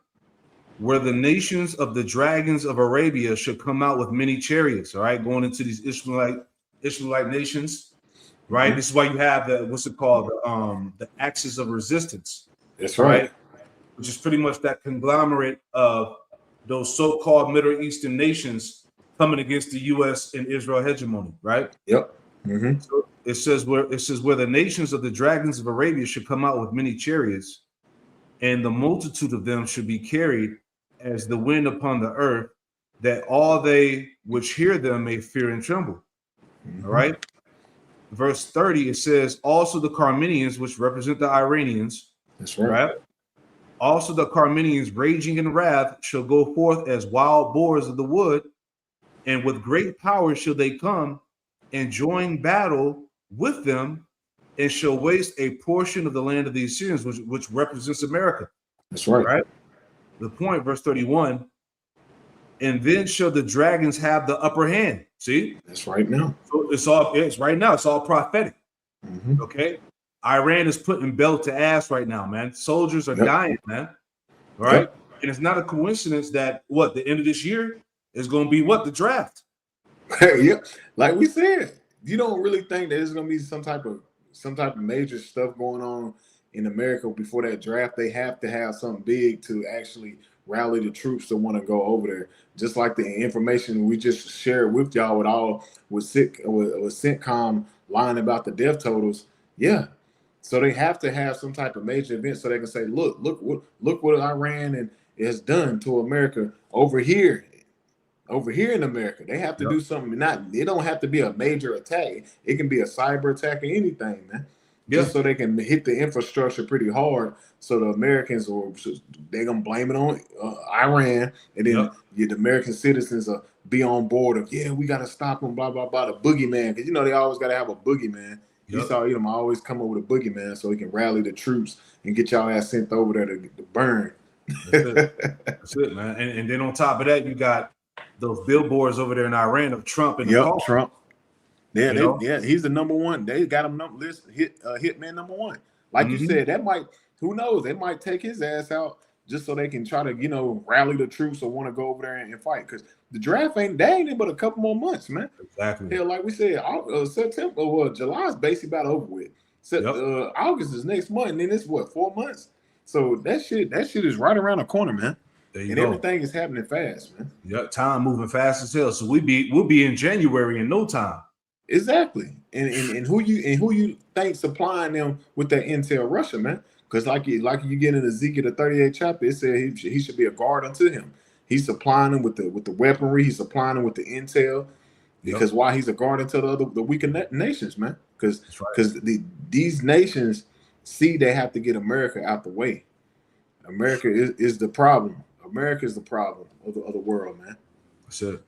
where the nations of the dragons of Arabia should come out with many chariots, all right, going into these Ishmaelite nations, right? This is why you have the axis of resistance. That's right. Which is pretty much that conglomerate of those so-called Middle Eastern nations coming against the U.S. and Israel hegemony, right? Yep. So it says where the nations of the dragons of Arabia should come out with many chariots, and the multitude of them should be carried as the wind upon the earth, that all they which hear them may fear and tremble. All right. Verse 30, it says, also the Carmenians, which represent the Iranians. That's right. Also the Carmenians, raging in wrath, shall go forth as wild boars of the wood, and with great power shall they come and join battle with them, and shall waste a portion of the land of the Assyrians, which represents America. That's right. Right. The point, verse 31, and then shall the dragons have the upper hand. See? That's right now. So it's right now. It's all prophetic. Okay. Iran is putting belt to ass right now, man. Soldiers are dying, man. All right. And it's not a coincidence that the end of this year is going to be the draft. Yep. Like we said, you don't really think that there's going to be some type of major stuff going on in America before that draft. They have to have something big to actually rally the troops to want to go over there. Just like the information we just shared with y'all with CENTCOM lying about the death totals. Yeah. So they have to have some type of major event so they can say, look what Iran has done to America over here. over here in America. They have to Yep. do something. It don't have to be a major attack. It can be a cyber attack or anything, man. Yeah. Just so they can hit the infrastructure pretty hard. So the Americans, or they're gonna blame it on Iran, and then the American citizens will be on board of, yeah, we gotta stop them, blah blah blah. The boogeyman, because they always gotta have a boogeyman. You saw them always come up with a boogeyman so he can rally the troops and get y'all ass sent over there to burn. That's it, man. And then on top of that, you got those billboards over there in Iran of Trump and Trump. Yeah, he's the number one. They got him hitman number one. Like you said, that might, who knows? They might take his ass out just so they can try to, rally the troops or want to go over there and fight. Because the draft ain't but a couple more months, man. Exactly. Hell, like we said, July's basically about over with. August is next month, and then it's 4 months. So that shit is right around the corner, man. And everything is happening fast, man. Yep, time moving fast as hell. So we'll be in January in no time. Exactly. And who you think supplying them with that intel? Russia, man. Because like you get in Ezekiel the 38th chapter, it said he should be a guard unto him. He's supplying them with the weaponry. He's supplying them with the intel. Because why? He's a guard unto the weaker nations, man. Because these nations see they have to get America out the way. America is the problem. America is the problem of the world, man. That's it.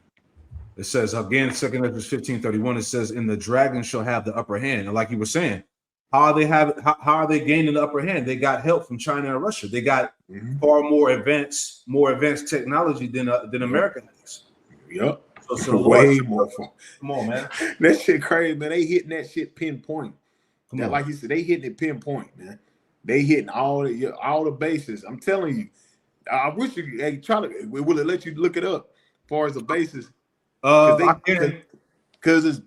It says again, 2 Ezra 15:31. It says, "And the dragon shall have the upper hand." And like you were saying, how are they gaining the upper hand? They got help from China and Russia. They got far more advanced technology than America has. Yep. So way more fun. Come on, man. That shit crazy, man. They hitting that shit pinpoint. Come on. Like you said, they hitting it pinpoint, man. They hitting all the bases. I'm telling you. I wish you will it let you look it up as far as the bases? Because it's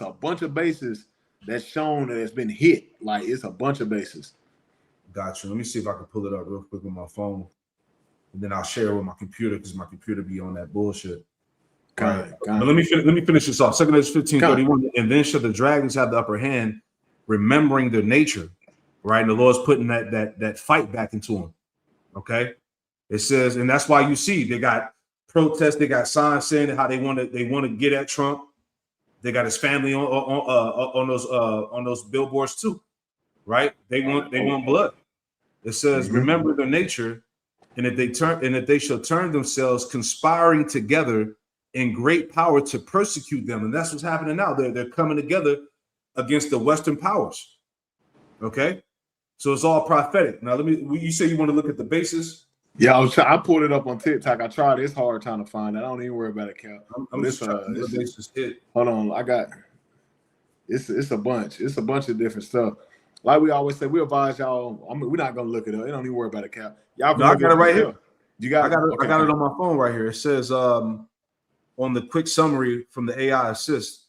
a bunch of bases that's shown that it's been hit. Like it's a bunch of bases. Gotcha. Let me see if I can pull it up real quick with my phone, and then I'll share it with my computer because my computer be on that bullshit. Right. But let me finish this off. 2 Ezra 15:31. And then shall the dragons have the upper hand, remembering their nature. Right, and the Lord's putting that fight back into them. Okay, it says, and that's why you see they got protests, they got signs saying how they want to get at Trump. They got his family on those billboards too, right? They want blood. It says, remember their nature, and if they shall turn themselves, conspiring together in great power to persecute them, and that's what's happening now. They're coming together against the Western powers. Okay. So it's all prophetic. Now, you say you want to look at the basis? Yeah, I pulled it up on TikTok. I tried. It's hard trying to find it. I don't even worry about it, Cal. I'm just trying to the basis hit. Hold on. I got it's a bunch. It's a bunch of different stuff. Like we always say, we advise y'all. We're not gonna look it up. They don't even worry about it, Cal. Y'all I got it right here. You got I got it on my phone right here. It says on the quick summary from the AI assist,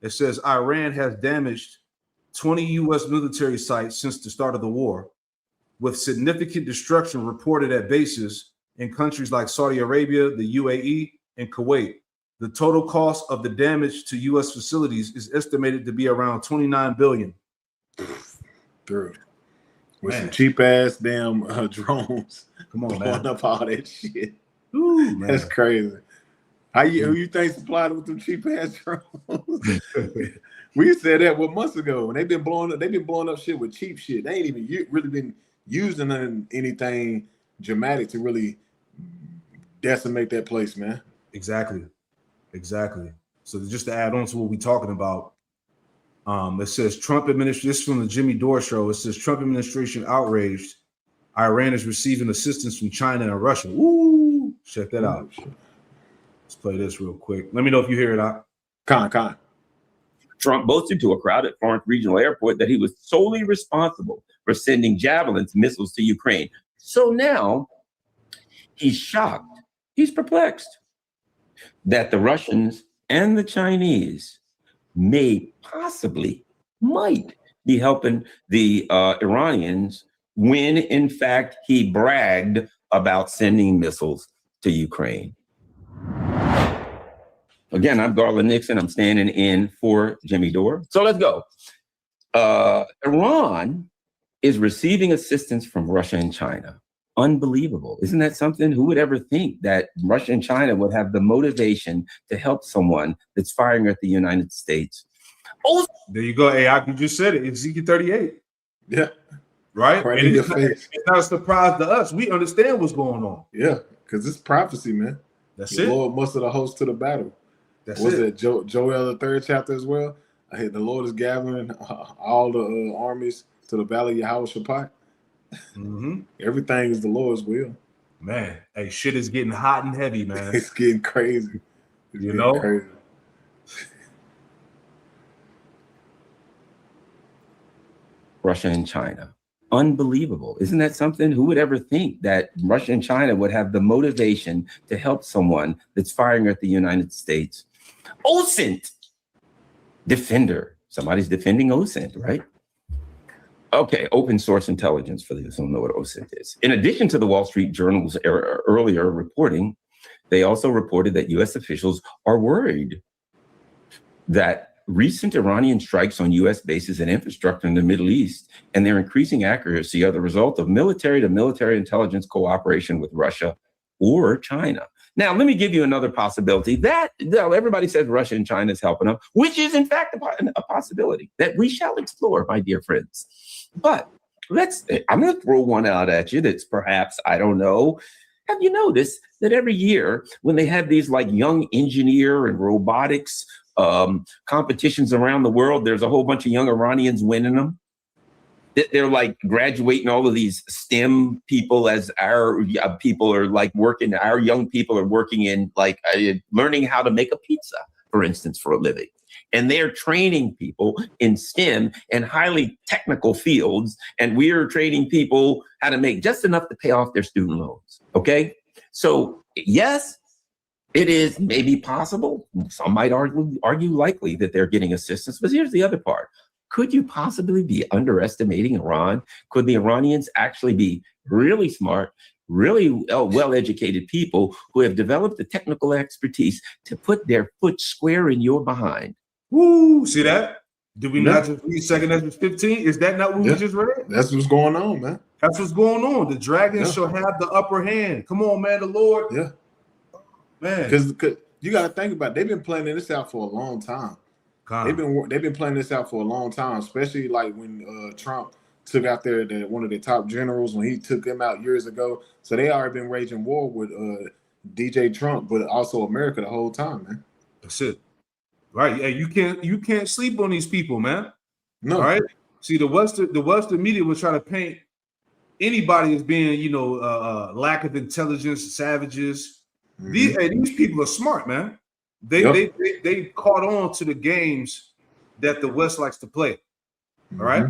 it says Iran has damaged 20 U.S. military sites since the start of the war, with significant destruction reported at bases in countries like Saudi Arabia, the UAE, and Kuwait. The total cost of the damage to U.S. facilities is estimated to be around $29 billion. With some cheap ass damn drones. Come on, blowing man. up all that shit. Ooh, man. That's crazy. Who you think supplied with them cheap ass drones? We said that months ago, and they've been blowing up shit with cheap shit. They ain't even really been using anything dramatic to really decimate that place, man. Exactly. So just to add on to what we're talking about, it says Trump administration. This is from the Jimmy Dore show. It says Trump administration outraged. Iran is receiving assistance from China and Russia. Ooh, check that out. Let's play this real quick. Let me know if you hear it out. Con. Trump boasted to a crowd at Florence Regional Airport that he was solely responsible for sending Javelin missiles to Ukraine. So now he's shocked. He's perplexed that the Russians and the Chinese might be helping the Iranians when, in fact, he bragged about sending missiles to Ukraine. Again, I'm Garland Nixon. I'm standing in for Jimmy Dore. So let's go. Iran is receiving assistance from Russia and China. Unbelievable. Isn't that something? Who would ever think that Russia and China would have the motivation to help someone that's firing at the United States? Oh, There you go. Hey, you just said it. Ezekiel 38. Yeah. Right? Right And in your it's not, face. it's not a surprise to us. We understand what's going on. Yeah, because it's prophecy, man. That's the it. Lord mustered the host to the battle. That's Was it. it Joel the 3rd chapter as well? The Lord is gathering all the armies to the valley of Yehoshaphat. Mm-hmm. Everything is the Lord's will. Man, hey, shit is getting hot and heavy, man. It's getting crazy. It's You getting know? crazy. Russia and China. Unbelievable. Isn't that something? Who would ever think that Russia and China would have the motivation to help someone that's firing at the United States? OSINT, defender. Somebody's defending OSINT, right? Okay, open source intelligence for those who don't know what OSINT is. In addition to the Wall Street Journal's earlier reporting, they also reported that U.S. officials are worried that recent Iranian strikes on U.S. bases and infrastructure in the Middle East and their increasing accuracy are the result of military-to-military intelligence cooperation with Russia or China. Now, let me give you another possibility. That everybody says Russia and China is helping them, which is in fact a possibility that we shall explore, my dear friends. But I'm going to throw one out at you that's perhaps, I don't know. Have you noticed that every year when they have these like young engineer and robotics competitions around the world, there's a whole bunch of young Iranians winning them? They're like graduating all of these STEM people as our people are like working. Our young people are working in like learning how to make a pizza, for instance, for a living. And they're training people in STEM and highly technical fields. And we're training people how to make just enough to pay off their student loans. Okay. So yes, it is maybe possible. Some might argue likely that they're getting assistance. But here's the other part. Could you possibly be underestimating Iran? Could the Iranians actually be really smart, really well-educated people who have developed the technical expertise to put their foot square in your behind? Woo! See that? Did we not just read 2 Ezra 15? Is that not what we just read? That's what's going on, man. That's what's going on. The dragons shall have the upper hand. Come on, man. The Lord. Yeah. Man. Because you got to think about it. They've been planning this out for a long time. They've been planning this out for a long time, especially like when Trump took out one of their top generals when he took him out years ago. So they already been waging war with DJ Trump, but also America the whole time, man. That's it. Right. Yeah, you can't sleep on these people, man. No. All right. See, the Western media will try to paint anybody as being, lack of intelligence, savages. Mm-hmm. These people are smart, man. They caught on to the games that the West likes to play. All right.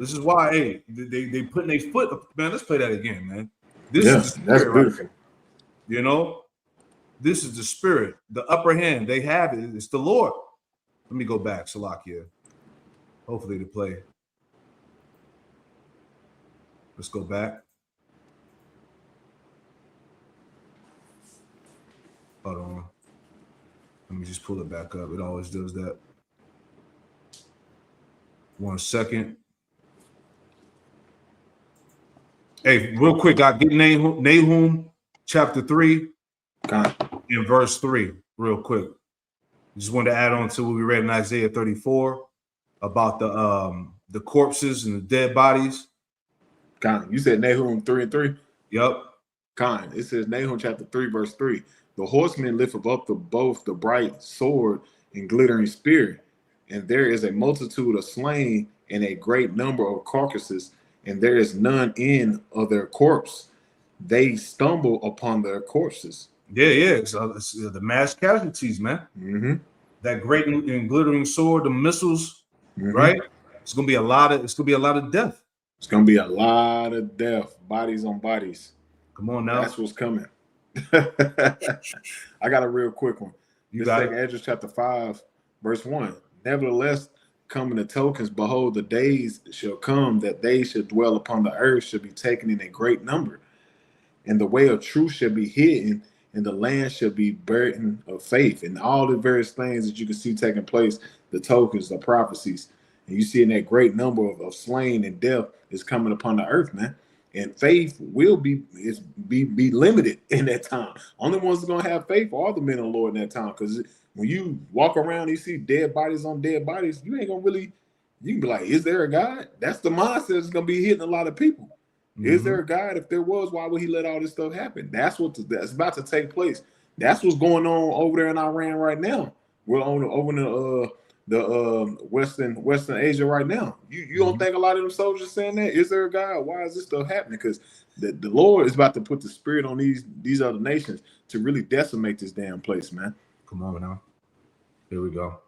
This is why, they putting their foot up. Man, let's play that again, man. That's beautiful. Right? This is the spirit, the upper hand. They have it. It's the Lord. Let me go back, Salakia. Hopefully to play. Let's go back. Hold on. Let me just pull it back up. It always does that. 1 second. Hey, real quick, I get Nahum chapter 3 in verse 3, real quick. Just wanted to add on to what we read in Isaiah 34 about the corpses and the dead bodies. You said Nahum 3:3? Yep. It says Nahum chapter 3, verse 3. The horsemen lift up both the bright sword and glittering spear, and there is a multitude of slain and a great number of carcasses, and there is none in of their corpse. They stumble upon their corpses. Yeah. So it's the mass casualties, man. Mm-hmm. That great and glittering sword, the missiles, right? It's gonna be a lot of death. It's gonna be a lot of death, bodies on bodies. Come on now. That's what's coming. I got a real quick one. You got it. 2 Ezra chapter 5, verse 1. Nevertheless, coming the tokens, behold, the days shall come that they should dwell upon the earth, shall be taken in a great number, and the way of truth shall be hidden, and the land shall be burdened of faith, and all the various things that you can see taking place, the tokens, the prophecies, and you see in that great number of slain and death is coming upon the earth, man. and faith will be limited in that time. Only ones that gonna have faith are the men of the Lord in that time. Because when you walk around, and you see dead bodies on dead bodies, you ain't gonna really. You can be like, is there a God? That's the mindset that's gonna be hitting a lot of people. Is there a God? If there was, why would he let all this stuff happen? That's that's about to take place. That's what's going on over there in Iran right now. We're over in the Western Asia right now. You don't think a lot of them soldiers saying that? Is there a God? Why is this stuff happening? Because the Lord is about to put the spirit on these other nations to really decimate this damn place, man. Come on now. Here we go.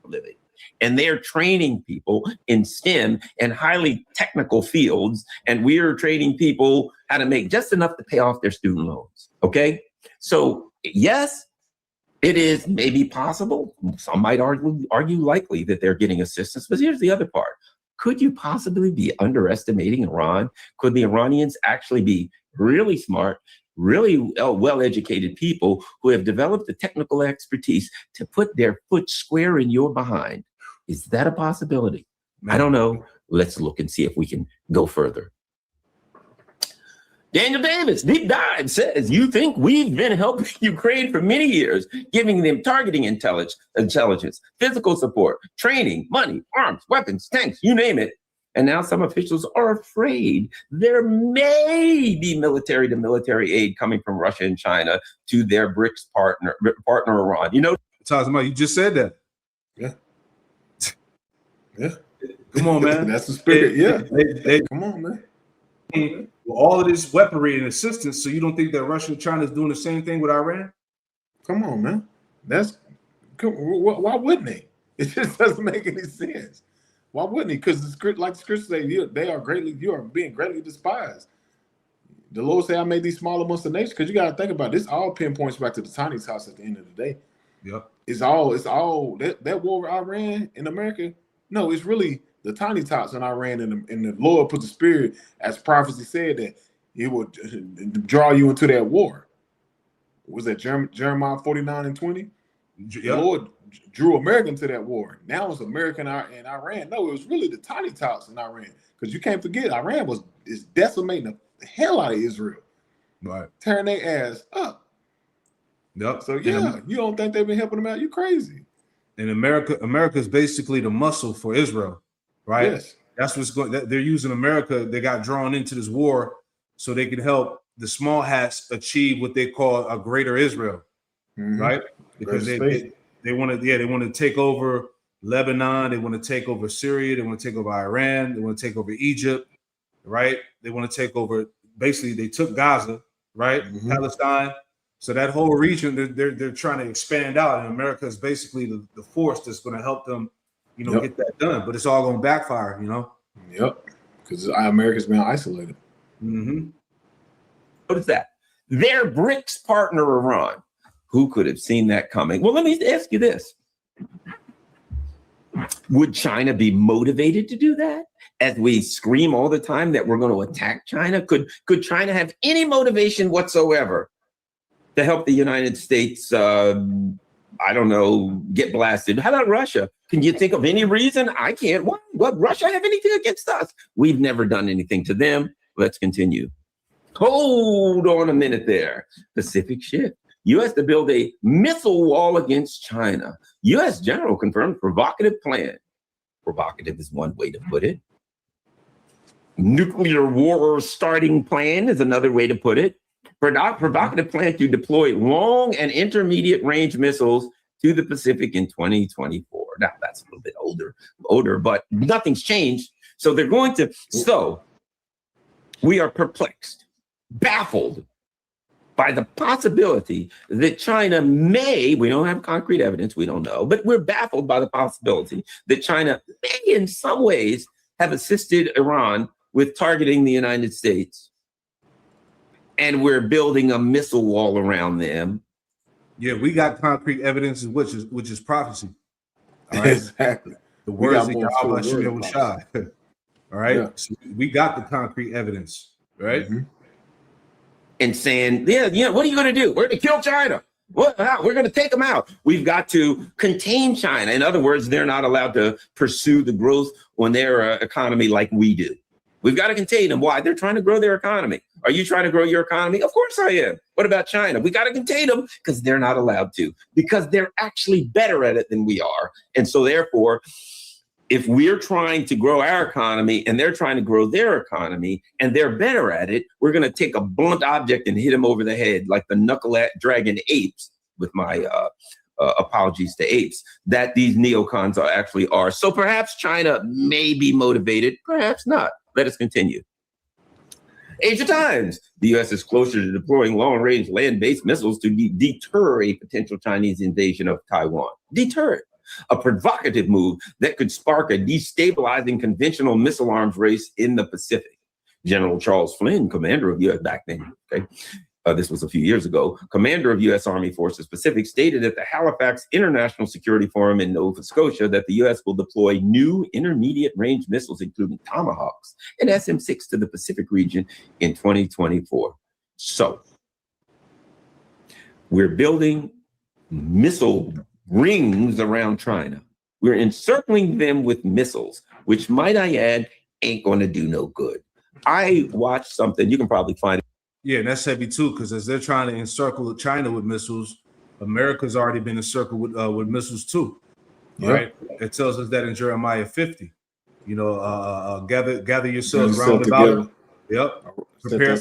Living. And they're training people in STEM and highly technical fields. And we are training people how to make just enough to pay off their student loans. Okay. So yes, it is maybe possible. Some might argue likely that they're getting assistance. But here's the other part. Could you possibly be underestimating Iran? Could the Iranians actually be really smart, really well-educated people who have developed the technical expertise to put their foot square in your behind? Is that a possibility? I don't know. Let's look and see if we can go further. Daniel Davis, Deep Dive, says, you think we've been helping Ukraine for many years, giving them targeting intelligence, physical support, training, money, arms, weapons, tanks, you name it. And now some officials are afraid there may be military-to-military aid coming from Russia and China to their BRICS partner Iran. You know, Tazma, you just said that. Yeah. Yeah. Come on, man. That's the spirit. Yeah. They come on, man. with all of this weaponry and assistance, so you don't think that Russia and China is doing the same thing with Iran? Come on, man. Why wouldn't they? It just doesn't make any sense. Why wouldn't he? Because like the scripture say, you are being greatly despised. The Lord say, I made these small amongst the nations. Because you got to think about it, this all pinpoints back to the tiny house at the end of the day. Yep. It's all that war with Iran in America. No, it's really the tiny tots in Iran, and the Lord put the spirit, as prophecy said, that he would draw you into that war. Was that Jeremiah 49:20? Yep. The Lord drew America into that war. Now it's America and Iran. No, it was really the tiny tots in Iran. Because you can't forget, Iran is decimating the hell out of Israel. Right. Tearing their ass up. Yep. So yeah, you don't think they've been helping them out? You crazy. And America is basically the muscle for Israel, right? Yes. That's what's going. They're using America. They got drawn into this war so they can help the small hats achieve what they call a greater Israel, right? Because they want to take over Lebanon. They want to take over Syria. They want to take over Iran. They want to take over Egypt, right? They want to take over. Basically, they took Gaza, right? Palestine. So that whole region, they're trying to expand out, and America is basically the force that's going to help them, get that done. But it's all going to backfire, Yep, because America's been isolated. What is that? Their BRICS partner Iran. Who could have seen that coming? Well, let me ask you this. Would China be motivated to do that? As we scream all the time that we're going to attack China, could China have any motivation whatsoever to help the United States, get blasted? How about Russia? Can you think of any reason? I can't. What Russia have anything against us? We've never done anything to them. Let's continue. Hold on a minute there. Pacific Shift. U.S. to build a missile wall against China. U.S. general confirmed provocative plan. Provocative is one way to put it. Nuclear war starting plan is another way to put it. Provocative plan to deploy long and intermediate range missiles to the Pacific in 2024. Now that's a little bit older, but nothing's changed. So they're going to. So we are perplexed, baffled by the possibility that China may, we don't have concrete evidence, we don't know, but we're baffled by the possibility that China may in some ways have assisted Iran with targeting the United States. And we're building a missile wall around them. Yeah, we got concrete evidence, which is prophecy. All right? Exactly. The words of Yahweh Shem Shai. All right. Yeah. So we got the concrete evidence, right? And saying, what are you going to do? We're going to kill China. Well, we're going to take them out. We've got to contain China. In other words, they're not allowed to pursue the growth on their economy like we do. We've got to contain them. Why? They're trying to grow their economy. Are you trying to grow your economy? Of course I am. What about China? We got to contain them because they're not allowed to, because they're actually better at it than we are. And so therefore, if we're trying to grow our economy and they're trying to grow their economy and they're better at it, we're going to take a blunt object and hit them over the head like the knuckle-dragging apes, with my apologies to apes, that these neocons actually are. So perhaps China may be motivated, perhaps not. Let us continue. Age of Times. The U.S. is closer to deploying long-range land-based missiles to deter a potential Chinese invasion of Taiwan. Deter it. A provocative move that could spark a destabilizing conventional missile arms race in the Pacific. General Charles Flynn, commander of U.S. back then, this was a few years ago, commander of U.S. Army Forces Pacific, stated at the Halifax International Security Forum in Nova Scotia that the U.S. will deploy new intermediate range missiles, including Tomahawks and SM-6, to the Pacific region in 2024. So we're building missile rings around China. We're encircling them with missiles, which, might I add, ain't going to do no good. I watched something, you can probably find it. Yeah, and that's heavy too, because as they're trying to encircle China with missiles, America's already been encircled with missiles too. Yep. Right? It tells us that in Jeremiah 50. You know, gather yourselves round about it. Yep. Prepare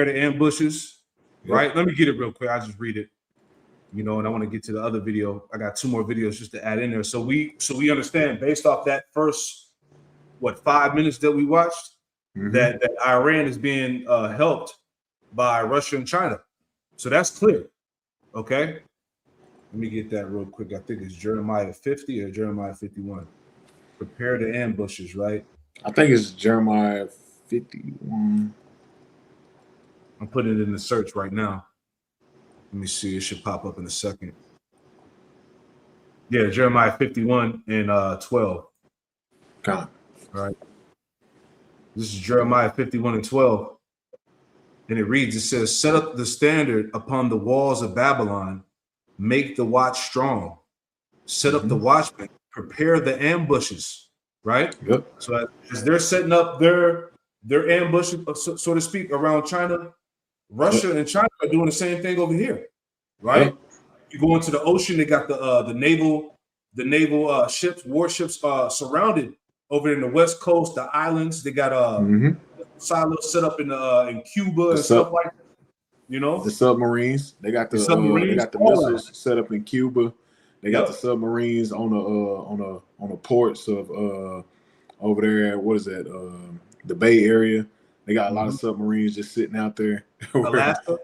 the ambushes. Yep. Right. Let me get it real quick. I'll just read it. You know, and I want to get to the other video. I got 2 more videos just to add in there. So we understand, based off that first 5 minutes that we watched, that Iran is being helped by Russia and China. So that's clear. Okay. Let me get that real quick. I think it's Jeremiah 50 or Jeremiah 51. Prepare the ambushes, right? I think it's Jeremiah 51. I'm putting it in the search right now. Let me see. It should pop up in a second. Yeah, Jeremiah 51 and 12. God. All right. This is Jeremiah 51 and 12. And it reads, it says, set up the standard upon the walls of Babylon, make the watch strong, set up the watchmen, prepare the ambushes, right? Yep. So as they're setting up their ambushes, so to speak, around China, Russia and China are doing the same thing over here, right? Yep. You go into the ocean, they got the naval ships, warships surrounded over in the West Coast, the islands. They got silos set up in Cuba and stuff like that. You know, the submarines. They got the submarines. They got the missiles set up in Cuba. They got the submarines on the ports of over there. What is that? The Bay Area. They got a lot of submarines just sitting out there. Alaska.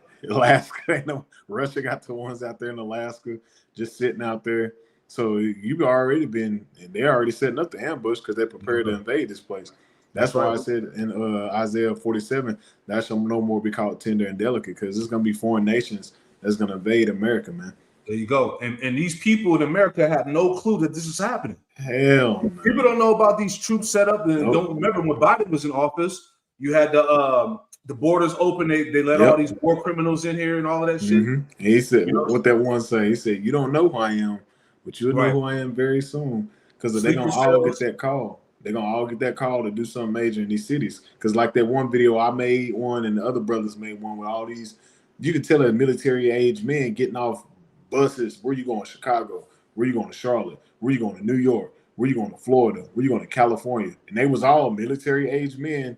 Russia got the ones out there in Alaska just sitting out there. So you've already been, and they're already setting up the ambush because they're prepared to invade this place. That's why I said in Isaiah 47, that shall no more be called tender and delicate, because it's going to be foreign nations that's going to invade America, man. There you go. And these people in America have no clue that this is happening. Hell, man. People don't know about these troops set up. And don't remember when Biden was in office, you had the borders open. They let all these war criminals in here and all of that shit. And he said, what that one say? He said, you don't know who I am, but you'll know who I am very soon, because they're going to all get that call. They're going to all get that call to do something major in these cities. Because like that one video, I made one and the other brothers made one with all these, you can tell that military age men getting off buses. Where you going? Chicago? Where you going to Charlotte? Where you going to New York? Where you going to Florida? Where you going to California? And they was all military age men.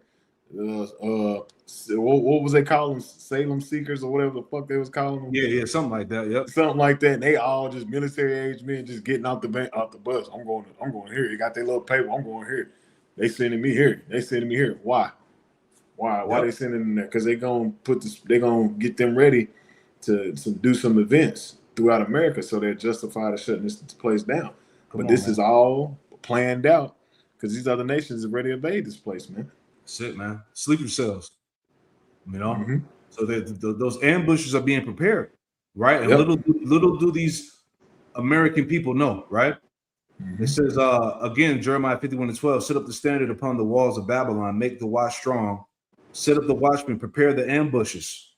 What was they calling them? Salem Seekers or whatever the fuck they was calling them? Yeah, something like that. Yep, something like that. And they all just military age men just getting out the bus. I'm going here. You got their little paper. I'm going here. They sending me here. They sending me here. Why they sending them there? Because they gonna get them ready to do some events throughout America, so they're justified of shutting this place down. But this is all planned out because these other nations are ready to invade this place, man. That's it, man. Sleep yourselves. You know, so those ambushes are being prepared, right? And little do these American people know, right? It says again, Jeremiah 51:12, set up the standard upon the walls of Babylon, make the watch strong, set up the watchmen, prepare the ambushes.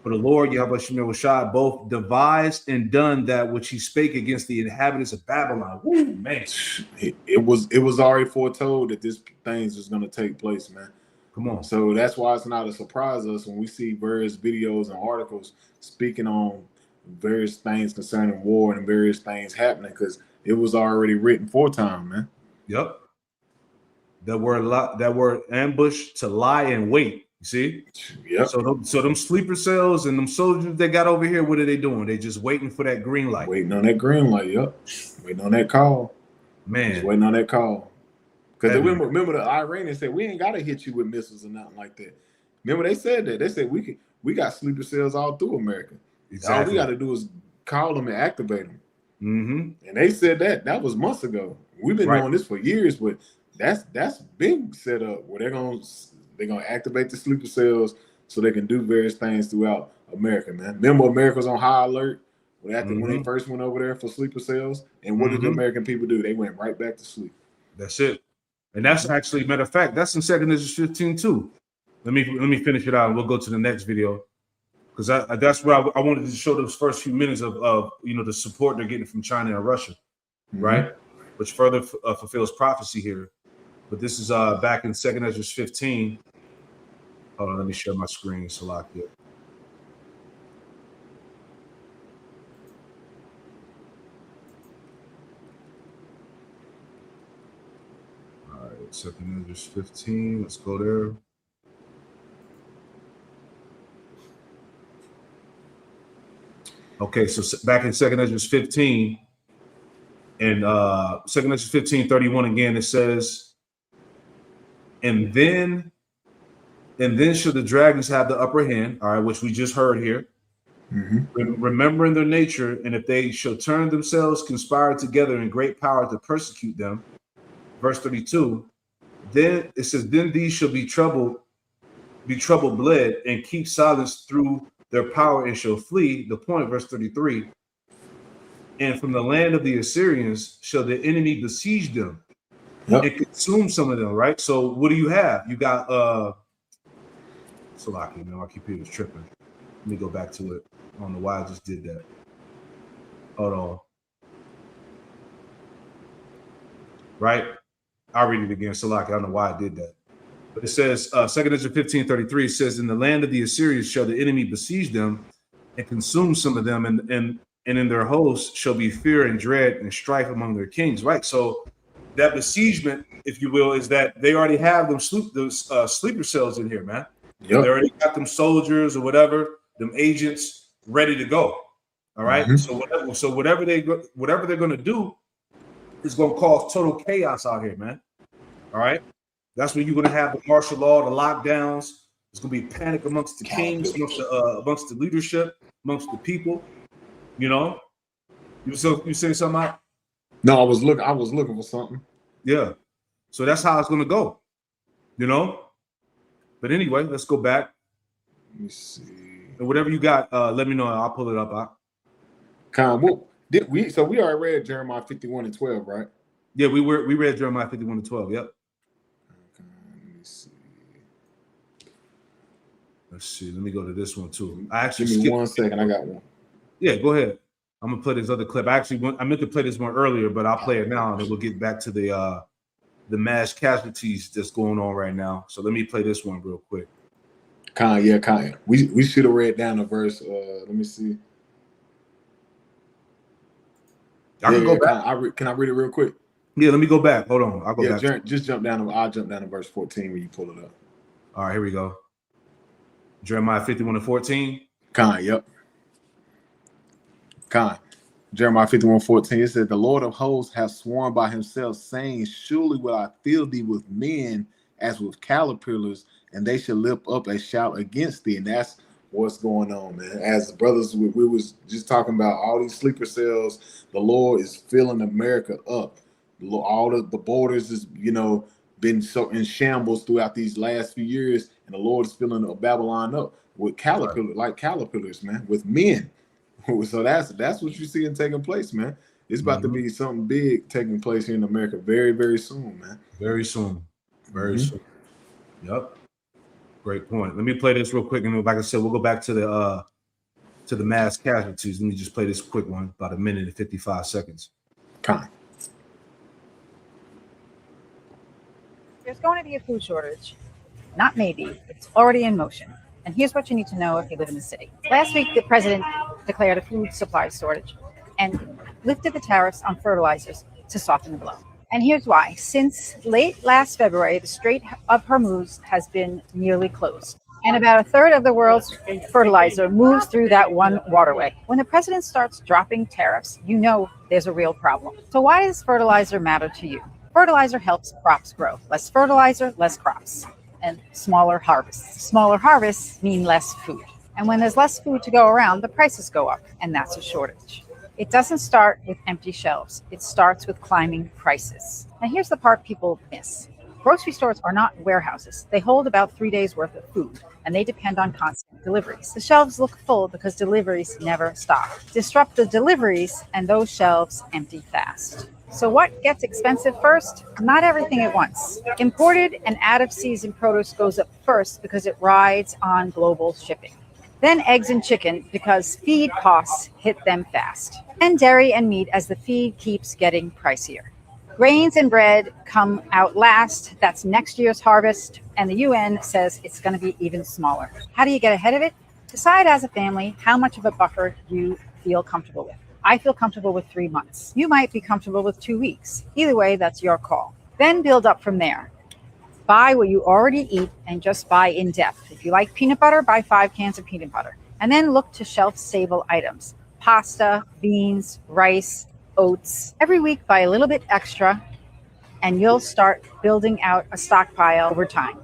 For the Lord, Yahweh Shemel Rashad, both devised and done that which he spake against the inhabitants of Babylon. Woo, man. It was already foretold that this things was going to take place, man. Come on. So that's why it's not a surprise to us when we see various videos and articles speaking on various things concerning war and various things happening, because it was already written for time, man. Yep. That were ambushed to lie and wait. You see? Yep. So them sleeper cells and them soldiers they got over here, what are they doing? They just waiting for that green light. Waiting on that green light. Yep. Waiting on that call. Man. Just waiting on that call. Because remember the Iranians said we ain't gotta hit you with missiles or nothing like that. Remember they said that. They said we got sleeper cells all through America. Exactly. All we gotta do is call them and activate them. Mm-hmm. And they said that was months ago. We've been doing this for years, but that's big set up where they're gonna activate the sleeper cells so they can do various things throughout America, man. Remember, America was on high alert when they first went over there for sleeper cells. And what did the American people do? They went right back to sleep. That's it. And that's actually, matter of fact, that's in 2 Ezra 15 too. Let me finish it out and we'll go to the next video. Because that's what I wanted to show those first few minutes of the support they're getting from China and Russia, right? Which further fulfills prophecy here. But this is back in 2 Ezra 15. Hold on, let me share my screen, Salakia. All right, 2 Ezra 15. Let's go there. Okay, so back in 2 Ezra 15, and 2 Ezra 15:31 again, it says, and then shall the dragons have the upper hand, all right, which we just heard here, remembering their nature, and if they shall turn themselves, conspire together in great power to persecute them. Verse 32, then it says, then these shall be troubled bled, and keep silence through their power and shall flee. The point, verse 33, and from the land of the Assyrians shall the enemy besiege them and consume some of them, right? So what do you have? You got Salaki, man, my computer's tripping. Let me go back to it. I don't know why I just did that. Hold on. Right? I'll read it again, Salaki. I don't know why I did that. But it says, 2 Ezra 15:33, it says, in the land of the Assyrians shall the enemy besiege them and consume some of them, and in their hosts shall be fear and dread and strife among their kings, right? So that besiegement, if you will, is that they already have those sleeper cells in here, man. Yep. They already got them soldiers or whatever, them agents ready to go. All right. So whatever they're going to do is going to cause total chaos out here, man. All right. That's when you're going to have the martial law, the lockdowns. There's going to be panic amongst the kings, amongst the leadership, amongst the people. You know, you say something out? No, I was looking for something. Yeah. So that's how it's going to go. You know. But anyway, let's go back. Let me see. And whatever you got, let me know. I'll pull it up. So we already read Jeremiah 51:12, right? Yeah, we read Jeremiah 51:12. Yep. Let's see. Let me go to this one too. I actually give me 1 second. I got one. Yeah, go ahead. I'm gonna play this other clip. I meant to play this one earlier, but I'll play it now, and then we'll get back to the mass casualties that's going on right now. So let me play this one real quick. Kanye. We should have read down the verse. Let me see. I can go back. Can I read it real quick? Yeah, let me go back. Hold on. I'll go back. Just jump down. I'll jump down to verse 14 when you pull it up. All right, here we go. Jeremiah 51:14. Yep. Jeremiah 51:14. It said, the Lord of hosts hath sworn by himself, saying, surely will I fill thee with men as with caterpillars, and they shall lift up a shout against thee. And that's what's going on, man. As brothers, we was just talking about all these sleeper cells. The Lord is filling America up. All the borders is, been so in shambles throughout these last few years, and the Lord is filling Babylon up with caterpillars, man, with men. So that's what you're seeing taking place, man. It's about to be something big taking place here in America very, very soon, man. Very soon. Very soon. Yep. Great point. Let me play this real quick, and like I said, we'll go back to to the mass casualties. Let me just play this quick one, about a minute and 55 seconds. Con. There's going to be a food shortage. Not maybe, it's already in motion. And here's what you need to know if you live in the city. Last week, the president declared a food supply shortage and lifted the tariffs on fertilizers to soften the blow. And here's why. Since late last February, the Strait of Hormuz has been nearly closed. And about a third of the world's fertilizer moves through that one waterway. When the president starts dropping tariffs, you know there's a real problem. So why does fertilizer matter to you? Fertilizer helps crops grow. Less fertilizer, less crops, and smaller harvests. Smaller harvests mean less food. And when there's less food to go around, the prices go up, and that's a shortage. It doesn't start with empty shelves. It starts with climbing prices. Now here's the part people miss. Grocery stores are not warehouses. They hold about 3 days worth of food, and they depend on constant deliveries. The shelves look full because deliveries never stop. Disrupt the deliveries, and those shelves empty fast. So what gets expensive first? Not everything at once. Imported and out-of-season produce goes up first because it rides on global shipping. Then eggs and chicken because feed costs hit them fast. And dairy and meat as the feed keeps getting pricier. Grains and bread come out last. That's next year's harvest. And the UN says it's going to be even smaller. How do you get ahead of it? Decide as a family how much of a buffer you feel comfortable with. I feel comfortable with 3 months. You might be comfortable with 2 weeks. Either way, that's your call. Then build up from there. Buy what you already eat and just buy in depth. If you like peanut butter, buy 5 cans of peanut butter. And then look to shelf-stable items. Pasta, beans, rice, oats. Every week, buy a little bit extra, and you'll start building out a stockpile over time.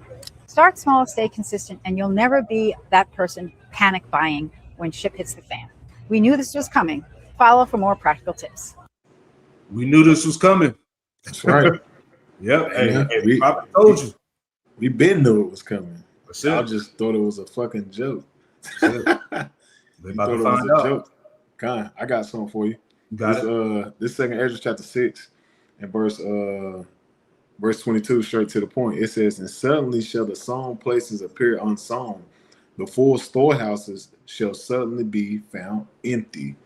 Start small, stay consistent, and you'll never be that person panic buying when shit hits the fan. We knew this was coming. Follow for more practical tips. We knew this was coming. That's right. Yep. Yeah, Hey, I told you. We been knew it was coming. That's it. I just thought it was a fucking joke. They about to find out. Con, I got something for you. Got it. This second Ezra chapter 6 and verse 22, straight to the point. It says, "And suddenly shall the sown places appear unsown. The full storehouses shall suddenly be found empty."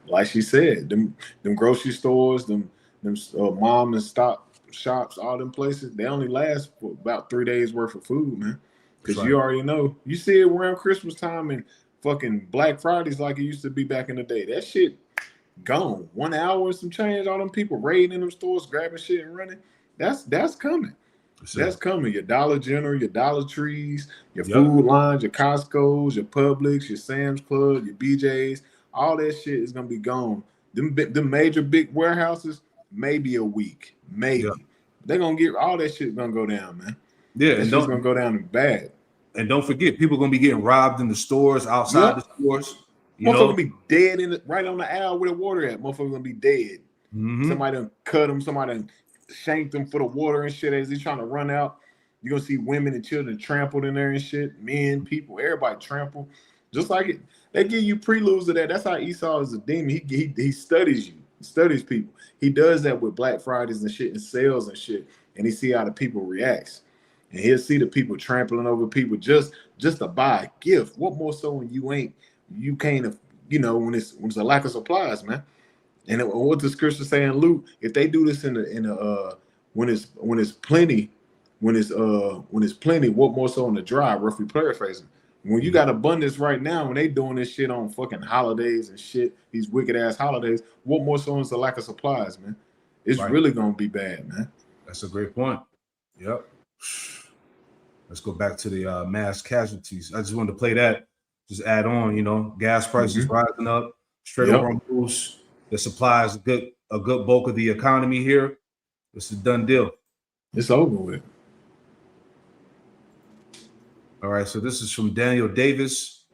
Like she said, them grocery stores, them mom and stop shops, all them places, they only last for about 3 days worth of food, man. Because Right. you already know, you see it around Christmas time and fucking Black Fridays like it used to be back in the day. That shit gone. 1 hour and some change. All them people raiding in them stores, grabbing shit and running. That's coming. That's coming. Your Dollar General, your Dollar Trees, your food lines, your Costco's, your Publix, your Sam's Club, your BJ's. All that shit is gonna be gone. Them major big warehouses, maybe a week, maybe. Yeah. They're gonna get all that shit gonna go down, man. Yeah, That and shit's gonna go down bad. And don't forget, people gonna be getting robbed in the stores, outside the stores. You Motherfucker know, gonna be dead right on the aisle where the water at. Motherfucker gonna be dead. Mhm. Somebody done cut them. Somebody done shanked them for the water and shit as he's trying to run out. You're gonna see women and children trampled in there and shit. Men, people, everybody trampled. Just like it, they give you preludes of that. That's how Esau is a demon. He studies you, he studies people. He does that with Black Fridays and shit and sales and shit, and he see how the people reacts. And he'll see the people trampling over people just to buy a gift. What more so when you can't, when it's a lack of supplies, man. And what the scripture say in Luke, if they do this when it's plenty, what more so on the dry, roughly paraphrasing. When you got abundance right now, when they doing this shit on fucking holidays and shit, these wicked ass holidays, what more so is the lack of supplies, man? It's really gonna be bad, man. That's a great point. Yep. Let's go back to the mass casualties. I just wanted to play that. Just add on, gas prices rising up, straight over on moves. The supply is a good bulk of the economy here. It's a done deal. It's over with. All right, so this is from Daniel Davis.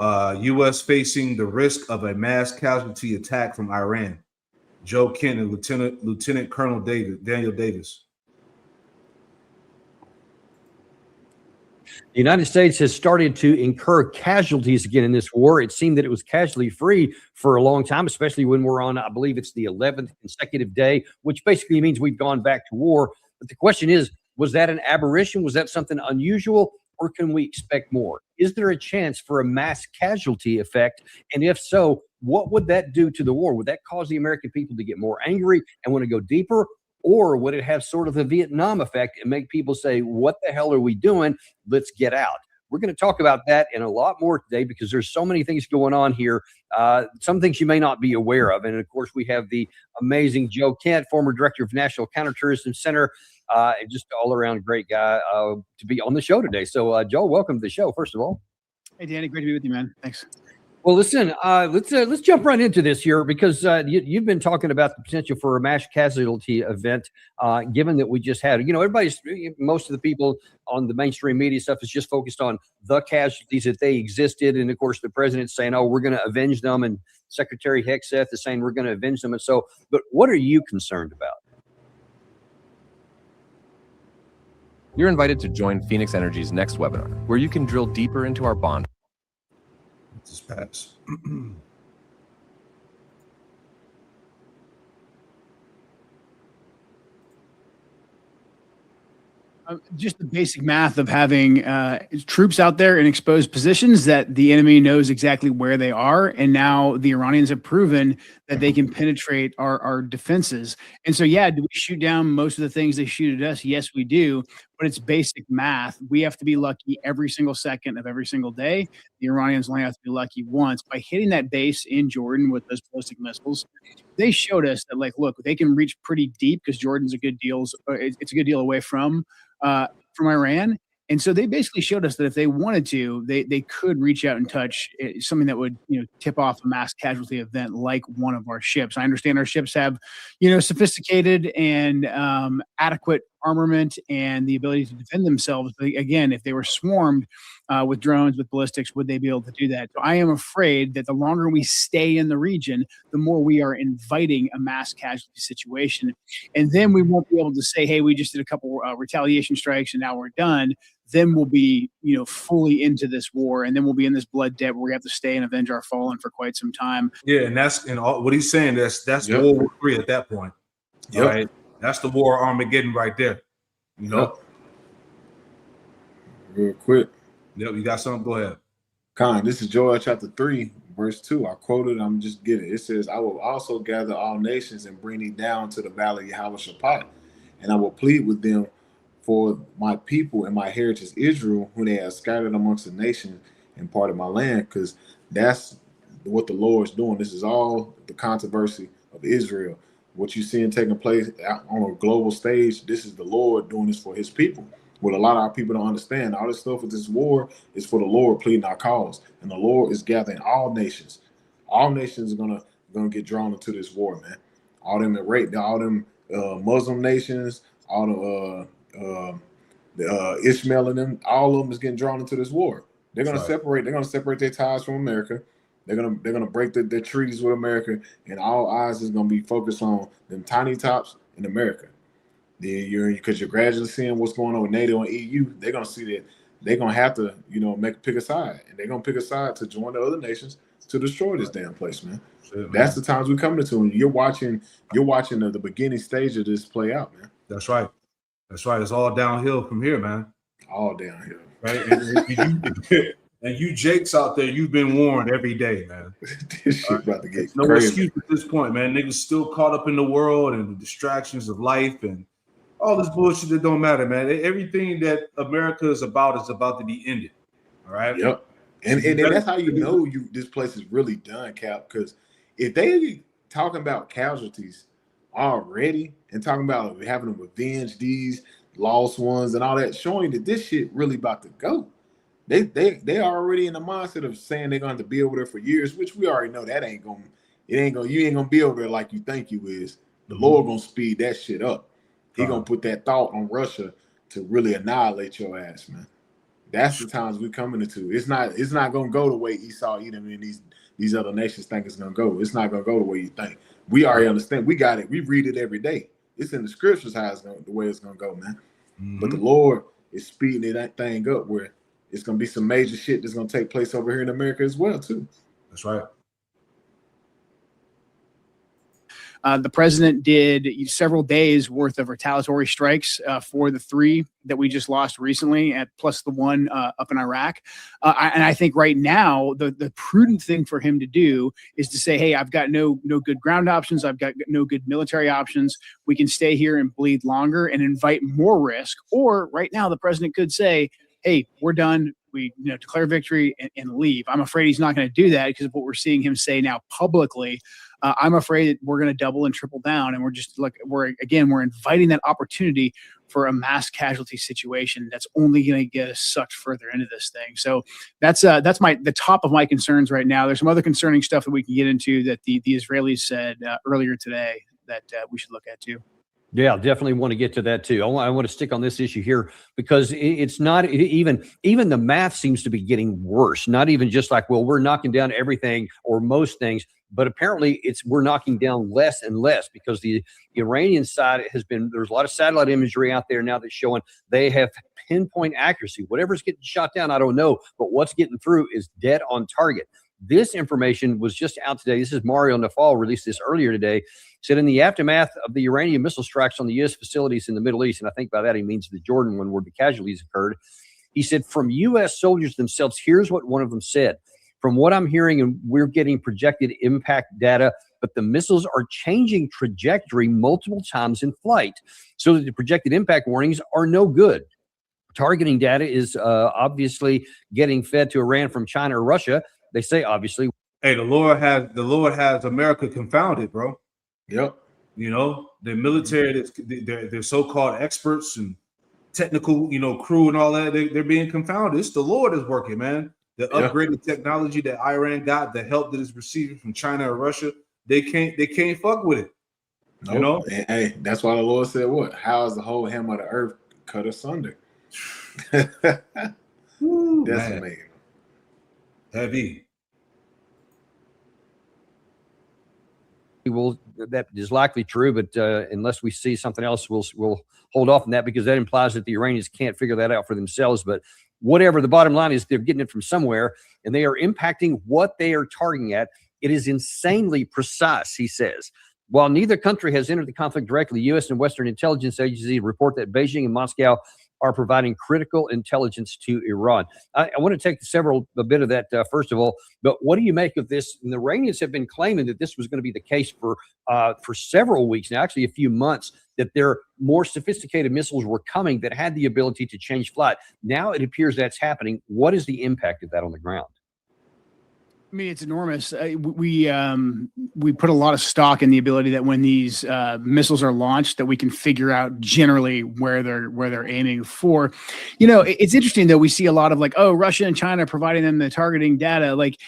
U.S. facing the risk of a mass casualty attack from Iran. Joe Kent and Lieutenant Colonel Daniel Davis. The United States has started to incur casualties again in this war. It seemed that it was casualty-free for a long time, especially when we're on, I believe it's the 11th consecutive day, which basically means we've gone back to war. But the question is, was that an aberration? Was that something unusual? or can we expect more? Is there a chance for a mass casualty effect? And if so, what would that do to the war? Would that cause the American people to get more angry and want to go deeper? Or would it have sort of a Vietnam effect and make people say, what the hell are we doing? Let's get out. We're going to talk about that and a lot more today because there's so many things going on here. Some things you may not be aware of. And of course, we have the amazing Joe Kent, former director of National Counterterrorism Center, and just all around great guy to be on the show today. So, Joe, welcome to the show, first of all. Hey, Danny, great to be with you, man. Thanks. Well, listen, let's jump right into this here because you've been talking about the potential for a mass casualty event, given that we just had, most of the people on the mainstream media stuff is just focused on the casualties that they existed. And of course, the president's saying, oh, we're going to avenge them. And Secretary Hegseth is saying we're going to avenge them. And so, but what are you concerned about? You're invited to join Phoenix Energy's next webinar, where you can drill deeper into our bond. Just pass. Just the basic math of having troops out there in exposed positions that the enemy knows exactly where they are. And now the Iranians have proven that they can penetrate our defenses. And so, yeah, do we shoot down most of the things they shoot at us? Yes, we do. But it's basic math. We have to be lucky every single second of every single day. The Iranians only have to be lucky once. By hitting that base in Jordan with those ballistic missiles, they showed us that, like, look, they can reach pretty deep because Jordan's a good deal. It's a good deal away from Iran. And so they basically showed us that if they wanted to, they could reach out and touch something that would, tip off a mass casualty event like one of our ships. I understand our ships have, sophisticated and adequate armament and the ability to defend themselves. But again, if they were swarmed with drones, with ballistics, would they be able to do that? So I am afraid that the longer we stay in the region, the more we are inviting a mass casualty situation. And then we won't be able to say, hey, we just did a couple retaliation strikes and now we're done. Then we'll be, fully into this war, and then we'll be in this blood debt where we have to stay and avenge our fallen for quite some time. Yeah, and what he's saying, that's Yep. World War III at that point. Yep. All right, that's the war of Armageddon right there. Yep. Real quick. Yep, you got something? Go ahead. Khan, this is Joel chapter 3, verse 2. I quoted, I'm just getting it. It says, I will also gather all nations and bring thee down to the valley of Yahweh, and I will plead with them for my people and my heritage Israel, who they have scattered amongst the nations and part of my land, because that's what the Lord is doing. This is all the controversy of Israel. What you're seeing taking place on a global stage, this is the Lord doing this for his people. What a lot of our people don't understand, all this stuff with this war is for the Lord pleading our cause. And the Lord is gathering all nations. All nations are gonna get drawn into this war, man. All them Muslim nations, all the Ishmael and them, all of them is getting drawn into this war. They're gonna separate. They're gonna separate their ties from America. They're gonna break their treaties with America, and all eyes is gonna be focused on them tiny tops in America. Because you're gradually seeing what's going on with NATO and EU. They're gonna see that they're gonna have to, pick a side, and they're gonna pick a side to join the other nations to destroy this damn place, man. That's the times we're coming to, and you're watching the beginning stage of this play out, man. That's right. That's right. It's all downhill from here, man. All downhill, right? And you Jakes out there, you've been warned every day, man. This shit about to get no crazy. excuse at this point, man. Niggas still caught up in the world and the distractions of life and all this bullshit that don't matter, man. Everything that America is about to be ended. All right. Yep. And that's how you know this place is really done, Cap. Because if they talking about casualties already and talking about having to avenge these lost ones and all that, showing that this shit really about to go. They are already in the mindset of saying they're going to be over there for years, which we already know that you ain't gonna be over there like you think you is. The Lord gonna speed that shit up. He gonna put that thought on Russia to really annihilate your ass, man. That's the times we're coming into. It's not gonna go the way Esau, Edom, and these other nations think it's gonna go. It's not gonna go the way you think. We already understand. We got it. We read it every day. It's in the scriptures how the way it's gonna go, man. But the Lord is speeding that thing up where it's gonna be some major shit that's gonna take place over here in America as well, too. That's right. The president did several days worth of retaliatory strikes for the 3 that we just lost recently, at plus the 1 up in Iraq. And I think right now the prudent thing for him to do is to say, hey, I've got no good ground options. I've got no good military options. We can stay here and bleed longer and invite more risk. Or right now the president could say, hey, we're done. We declare victory and leave. I'm afraid he's not going to do that because of what we're seeing him say now publicly. I'm afraid that we're going to double and triple down, and we're inviting that opportunity for a mass casualty situation that's only going to get us sucked further into this thing. So that's the top of my concerns right now. There's some other concerning stuff that we can get into that the Israelis said earlier today that we should look at too. Yeah, definitely want to get to that too. I want to stick on this issue here because it's not even the math seems to be getting worse. Not even just like, well, we're knocking down everything or most things, but apparently we're knocking down less and less because the Iranian side there's a lot of satellite imagery out there now that's showing they have pinpoint accuracy. Whatever's getting shot down, I don't know, but what's getting through is dead on target. This information was just out today. This is Mario Nafal released this earlier today. Said in the aftermath of the Iranian missile strikes on the U.S. facilities in the Middle East, and I think by that he means the Jordan one where the casualties occurred, he said from U.S. soldiers themselves, here's what one of them said. From what I'm hearing, and we're getting projected impact data, but the missiles are changing trajectory multiple times in flight so that the projected impact warnings are no good. Targeting data is obviously getting fed to Iran from China or Russia. They say obviously. Hey, the Lord has America confounded, bro. Yep. The military, they're so-called experts and technical, crew and all that. They're being confounded. It's the Lord is working, man. The upgraded technology that Iran got, the help that is receiving from China or Russia, they can't fuck with it. Nope. And, hey, that's why the Lord said, "What? How is the whole hem of the earth cut asunder?" Ooh, decimated. Heavy. That is likely true, but unless we see something else, we'll hold off on that because that implies that the Iranians can't figure that out for themselves. But whatever, the bottom line is they're getting it from somewhere, and they are impacting what they are targeting at. It is insanely precise, he says. While neither country has entered the conflict directly, the U.S. and Western intelligence agencies report that Beijing and Moscow are providing critical intelligence to Iran. I want to take a bit of that first of all, but what do you make of this? And the Iranians have been claiming that this was going to be the case for several weeks now, actually a few months, that their more sophisticated missiles were coming that had the ability to change flight. Now it appears that's happening. What is the impact of that on the ground? I mean, it's enormous. We put a lot of stock in the ability that when these missiles are launched, that we can figure out generally where they're aiming for. It's interesting though. We see a lot of like, oh, Russia and China providing them the targeting data. Like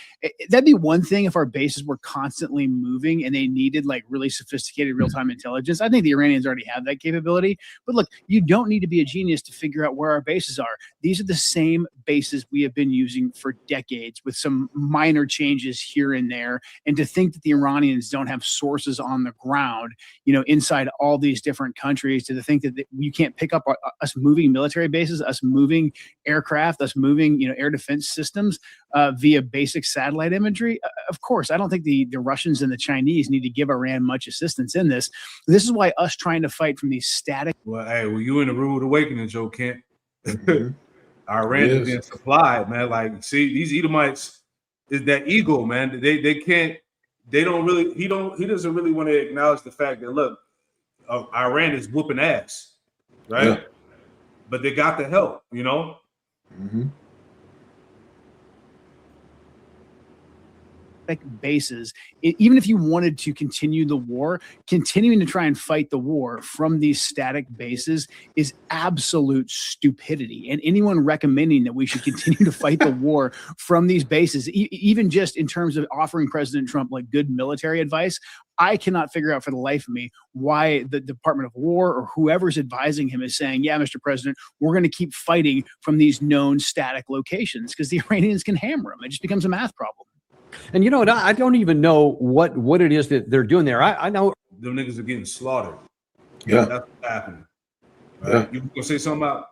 that'd be one thing if our bases were constantly moving and they needed like really sophisticated real-time intelligence. I think the Iranians already have that capability. But look, you don't need to be a genius to figure out where our bases are. These are the same bases we have been using for decades with some minor changes here and there. And to think that the Iranians don't have sources on the ground, inside all these different countries, to think that you can't pick up us moving military bases, us moving aircraft, us moving, air defense systems via basic satellite imagery. Of course, I don't think the Russians and the Chinese need to give Iran much assistance in this. This is why us trying to fight from these static. Well, you in the rude awakening, Joe Kent. Iran is being supplied, man. Like, see, these Edomites is that ego, man. He doesn't really want to acknowledge the fact that look, Iran is whooping ass, right? Yeah. But they got the help, Mm-hmm. Bases, even if you wanted to continue the war, continuing to try and fight the war from these static bases is absolute stupidity. And anyone recommending that we should continue to fight the war from these bases, even just in terms of offering President Trump like good military advice, I cannot figure out for the life of me why the Department of War or whoever's advising him is saying, yeah, Mr. President, we're going to keep fighting from these known static locations because the Iranians can hammer them. It just becomes a math problem. And you know what? I don't even know what it is that they're doing there. I know them niggas are getting slaughtered. Yeah, that's what's happening. Right? You gonna say something about?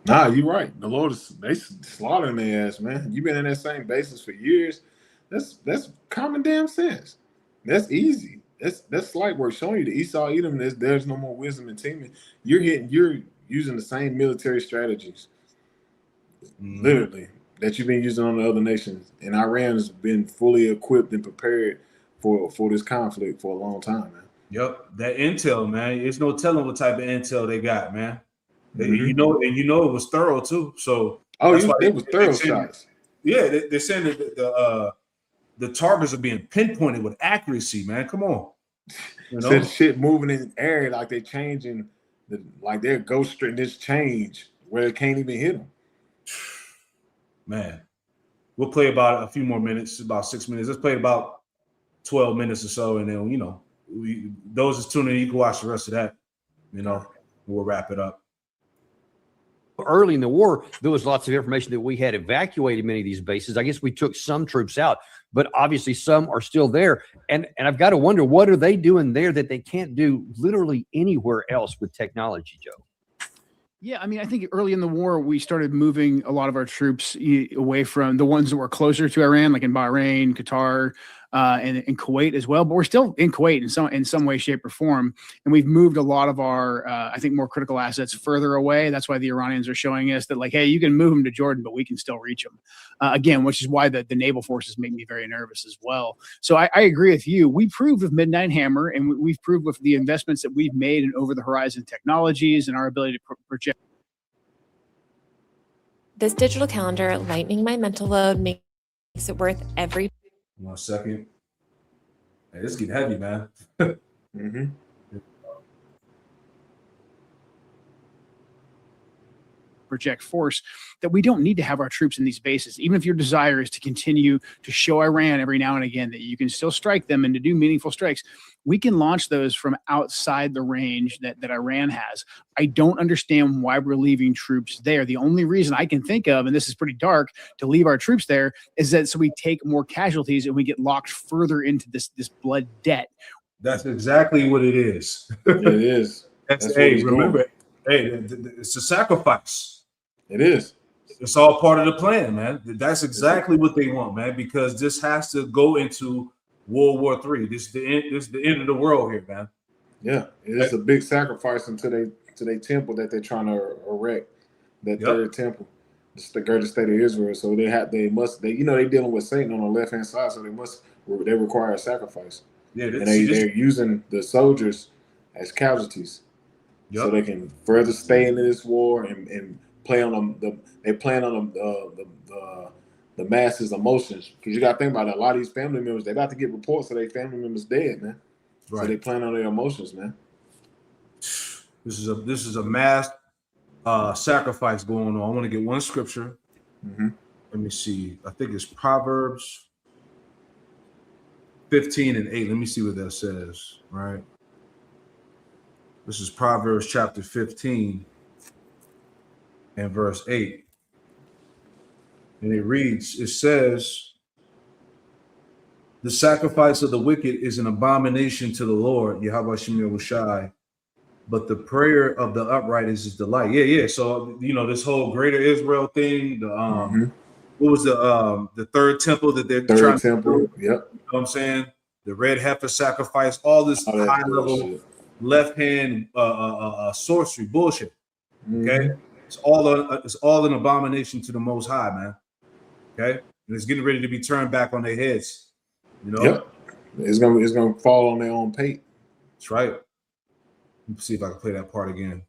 Nah, you're right. The Lord they slaughtering their ass, man. You've been in that same basis for years. That's common damn sense. That's easy. That's slight work showing you the Esau Edom. There's no more wisdom in teaming. You're using the same military strategies, literally, that you've been using on the other nations. And Iran has been fully equipped and prepared for this conflict for a long time, man. Yep, that intel, man. There's no telling what type of intel they got, man. You know it was thorough too. So it was thorough shots. Yeah, they're saying that the targets are being pinpointed with accuracy, man. Come on. You know? Said shit moving in the air like they're changing, like they're ghost string this change where it can't even hit them. Man, we'll play about a few more minutes, about 6 minutes. Let's play about 12 minutes or so, and then those is tuning in. You can watch the rest of that. We'll wrap it up. Early in the war, there was lots of information that we had evacuated many of these bases. I guess we took some troops out, but obviously some are still there. And I've got to wonder, what are they doing there that they can't do literally anywhere else with technology, Joe? Yeah, I mean, I think early in the war, we started moving a lot of our troops away from the ones that were closer to Iran, like in Bahrain, Qatar, and in Kuwait as well. But we're still in Kuwait in some way, shape, or form. And we've moved a lot of our, I think, more critical assets further away. That's why the Iranians are showing us that, like, hey, you can move them to Jordan, but we can still reach them. Again, which is why the naval forces make me very nervous as well. So I agree with you. We proved with Midnight Hammer, and we've proved with the investments that we've made in over-the-horizon technologies and our ability to project. This digital calendar, lightening my mental load, makes it worth every. 1 second. Hey, this getting heavy, man. Project force, that we don't need to have our troops in these bases. Even if your desire is to continue to show Iran every now and again that you can still strike them and to do meaningful strikes, we can launch those from outside the range that Iran has. I don't understand why we're leaving troops there. The only reason I can think of, and this is pretty dark, to leave our troops there is that so we take more casualties and we get locked further into this blood debt. That's exactly what it is. It is. Hey, remember, it's a sacrifice. It is. It's all part of the plan, man. That's exactly what they want, man, because this has to go into World War III. This is the end of the world here, man. Yeah, it's a big sacrifice into their temple that they're trying to erect, that third temple. It's the greatest state of Israel. So they're dealing with Satan on the left hand side, so they require a sacrifice. Yeah, and they're using the soldiers as casualties, so they can further stay into this war and play on them. They plan on the masses' emotions, because you got to think about it. A lot of these family members, they about to get reports of their family members dead, man. Right. So they plan on their emotions, man. This is a mass sacrifice going on. I want to get one scripture. Let me see. I think it's Proverbs 15:8. Let me see what that says. Right. This is Proverbs chapter 15 and verse 8. And it says, the sacrifice of the wicked is an abomination to the Lord, Yahweh Shem Yahushai, but the prayer of the upright is his delight. Yeah. So, this whole greater Israel thing, what was the third temple that they're trying to do? Yep. You know what I'm saying? The red heifer sacrifice, all this high level left hand sorcery bullshit. Okay. It's all an abomination to the Most High, man. Okay, and it's getting ready to be turned back on their heads. Yep. It's gonna fall on their own pate. That's right. Let me see if I can play that part again.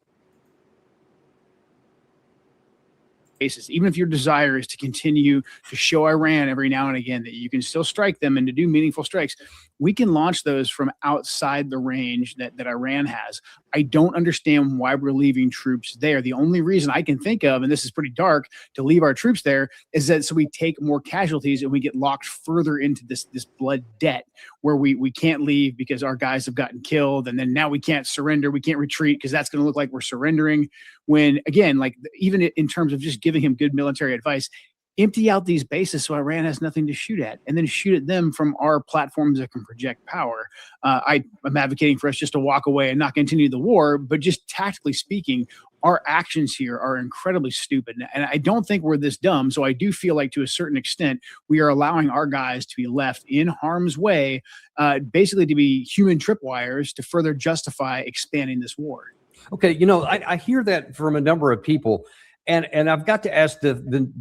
Basis. Even if your desire is to continue to show Iran every now and again that you can still strike them and to do meaningful strikes, we can launch those from outside the range that Iran has. I don't understand why we're leaving troops there. The only reason I can think of, and this is pretty dark, to leave our troops there is that so we take more casualties and we get locked further into this blood debt where we can't leave because our guys have gotten killed, and then now we can't surrender, we can't retreat because that's going to look like we're surrendering. When, again, like even in terms of just giving him good military advice, empty out these bases so Iran has nothing to shoot at, and then shoot at them from our platforms that can project power. I'm advocating for us just to walk away and not continue the war, but just tactically speaking, our actions here are incredibly stupid. And I don't think we're this dumb. So I do feel like to a certain extent, we are allowing our guys to be left in harm's way, basically to be human tripwires to further justify expanding this war. Okay, you know, I hear that from a number of people, and I've got to ask the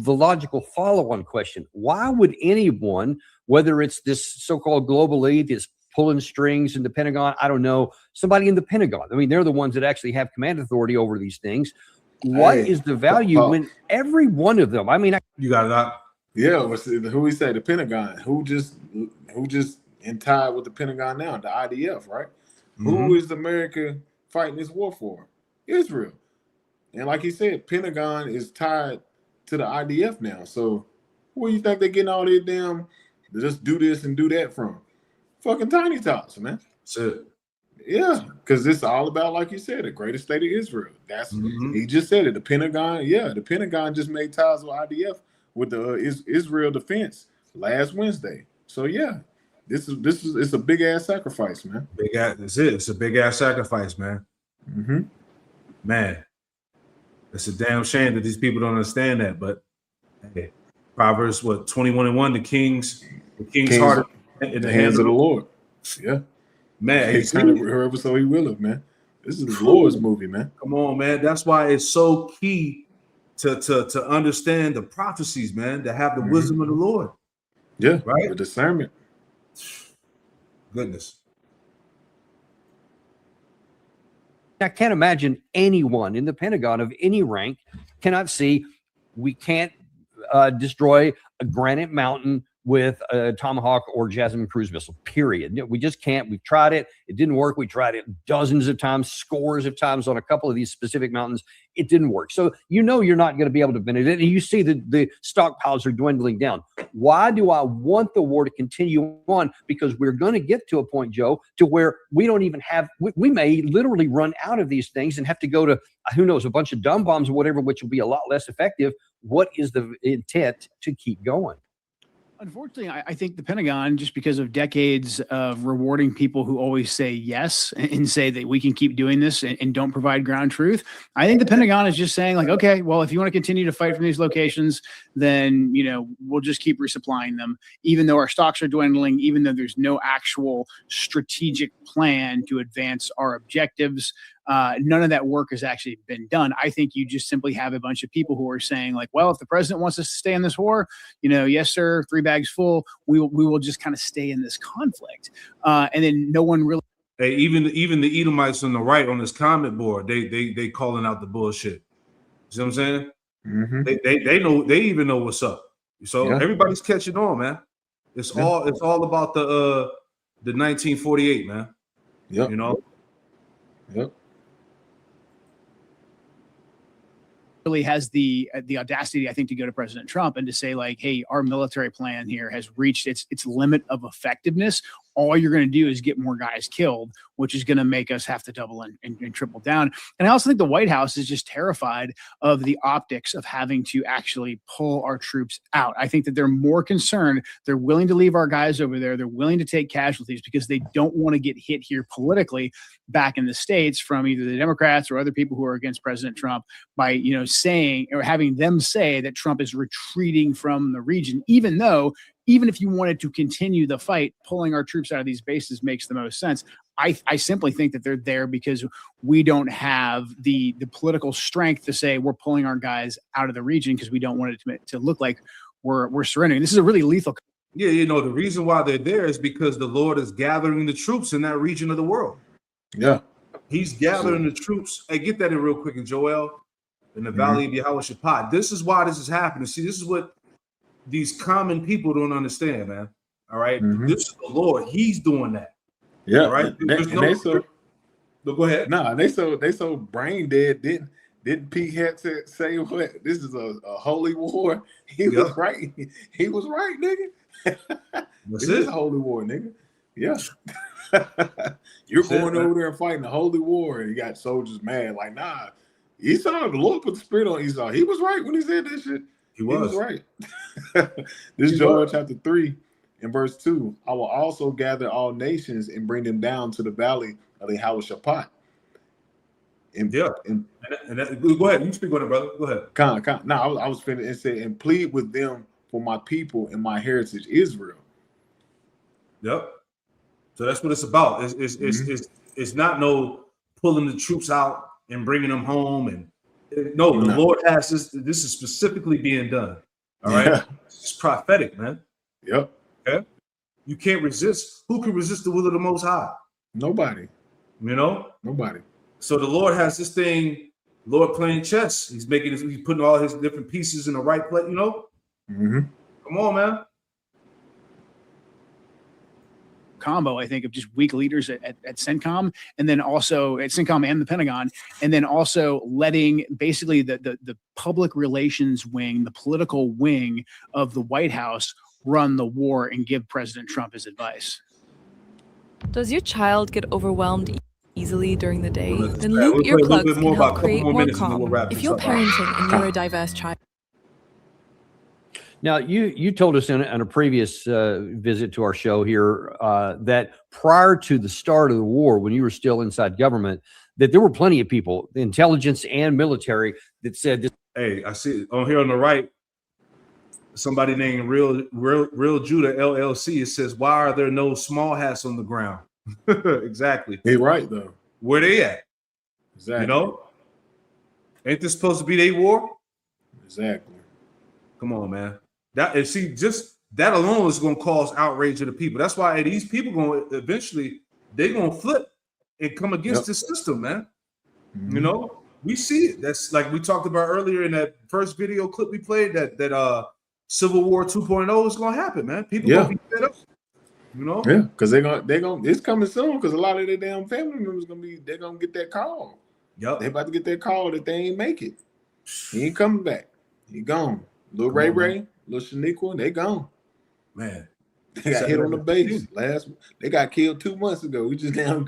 logical follow-on question: why would anyone, whether it's this so-called global elite, is pulling strings in the Pentagon, I don't know, somebody in the Pentagon? I mean, they're the ones that actually have command authority over these things. What is the value when every one of them? I mean, you got that? Yeah, who we say the Pentagon? Who just in tie with the Pentagon now? The IDF, right? Who is America fighting this war for? Israel. And like he said, Pentagon is tied to the IDF now. So where you think they're getting all their damn just do this and do that from? Fucking tiny tots, man. That's it. Yeah, because it's all about, like you said, the greatest state of Israel. That's he just said it. The Pentagon, the Pentagon just made ties with IDF with the Israel defense last Wednesday. So yeah, this is it's a big ass sacrifice, man. Big ass. That's it. It's a big ass sacrifice, man. Man, it's a damn shame that these people don't understand that. But hey, Proverbs 21:1, the king's heart in the hands of the Lord. Yeah, man, he's kind of wherever so he willeth, man. This is the Lord's movie, man. Come on, man. That's why it's so key to understand the prophecies, man. To have the wisdom of the Lord. Yeah, right. The discernment. Goodness. I can't imagine anyone in the Pentagon of any rank cannot see we can't destroy a granite mountain with a Tomahawk or Jasmine cruise missile, period. We just can't. We've tried it. It didn't work. We tried it dozens of times, scores of times on a couple of these specific mountains. It didn't work. So you know you're not going to be able to finish it. And you see the stockpiles are dwindling down. Why do I want the war to continue on? Because we're going to get to a point, Joe, to where we don't even have, we may literally run out of these things and have to go to, who knows, a bunch of dumb bombs or whatever, which will be a lot less effective. What is the intent to keep going? Unfortunately, I think the Pentagon, just because of decades of rewarding people who always say yes and say that we can keep doing this and don't provide ground truth, I think the Pentagon is just saying like, okay, well, if you want to continue to fight from these locations, then, we'll just keep resupplying them, even though our stocks are dwindling, even though there's no actual strategic plan to advance our objectives. None of that work has actually been done. I think you just simply have a bunch of people who are saying like, well, if the president wants us to stay in this war, yes, sir, 3 bags full, we will just kind of stay in this conflict. And then no one really. Hey, even the Edomites on the right on this comment board, they calling out the bullshit. You see what I'm saying? They know, they even know what's up. So everybody's catching on, man. It's all about the 1948, man. Yep. Yep. Really has the audacity, I think, to go to President Trump and to say like, hey, our military plan here has reached its limit of effectiveness. All you're going to do is get more guys killed, which is going to make us have to double and triple down. And I also think the White House is just terrified of the optics of having to actually pull our troops out. I think that they're more concerned. They're willing to leave our guys over there. They're willing to take casualties because they don't want to get hit here politically back in the States from either the Democrats or other people who are against President Trump by, saying or having them say that Trump is retreating from the region, even if you wanted to continue the fight, pulling our troops out of these bases makes the most sense. I simply think that they're there because we don't have the political strength to say we're pulling our guys out of the region because we don't want it to look like we're surrendering. This is a really lethal. Yeah, the reason why they're there is because the Lord is gathering the troops in that region of the world. Yeah. He's gathering the troops. Hey, get that in real quick. And Joel, in the valley of Yehoshaphat. This is why this is happening. See, this is what these common people don't understand, man. All right. This is the Lord. He's doing that. Yeah. All right. Go ahead. Nah, they so brain dead. Didn't Pete Hegseth say what? This is a holy war. He was right. He was right, nigga. This is a holy war, nigga. Yeah. You're going over there and fighting the holy war, and you got soldiers mad. Like, nah. Esau, the Lord put the spirit on Esau. He was right when he said that shit. He was right. This Joel chapter 3 and verse 2. I will also gather all nations and bring them down to the valley of the Yehoshaphat. And Yeah. and And that, go ahead. You speak on it, brother. Go ahead. no, I was finna and say and plead with them for my people and my heritage, Israel. Yep. So that's what it's about. It's not no pulling the troops out and bringing them home. And no, the Lord has this. This is specifically being done. All right. It's prophetic, man. Yep. Okay. You can't resist. Who can resist the will of the Most High? Nobody. You know? Nobody. So the Lord has this thing, Lord playing chess. He's putting all his different pieces in the right place, you know? Come on, man. Combo, I think, of just weak leaders at CENTCOM, and then also at CENTCOM and the Pentagon, and then also letting basically the public relations wing, the political wing of the White House run the war and give President Trump his advice. Does your child get overwhelmed easily during the day? Then We'll Loop play a little earplugs bit can more, about help a couple create more more minutes, and then we'll calm. wrap If this you're up. parenting a neurodiverse child. Now, you told us in a previous visit to our show here that prior to the start of the war, when you were still inside government, that there were plenty of people, intelligence and military, that said this. Hey, I see on here on the right, somebody named Real Judah LLC. It says, "Why are there no small hats on the ground?" Exactly. They're right though. Where they at? Exactly. You know, ain't this supposed to be their war? Exactly. Come on, man. That and see, just that alone is going to cause outrage to the people. That's why these people going to eventually they're going to flip and come against the system, man. You know, we see it. That's like we talked about earlier in that first video clip we played. That Civil War 2.0 is going to happen, man. People going to be fed up. You know, because they're gonna it's coming soon. Because a lot of their damn family members they're gonna get that call. Yep, they about to get that call that they ain't make it. He ain't coming back. He gone. Little Ray, little Shaniqua, they gone. Man, they got hit on the base They got killed 2 months ago. We just now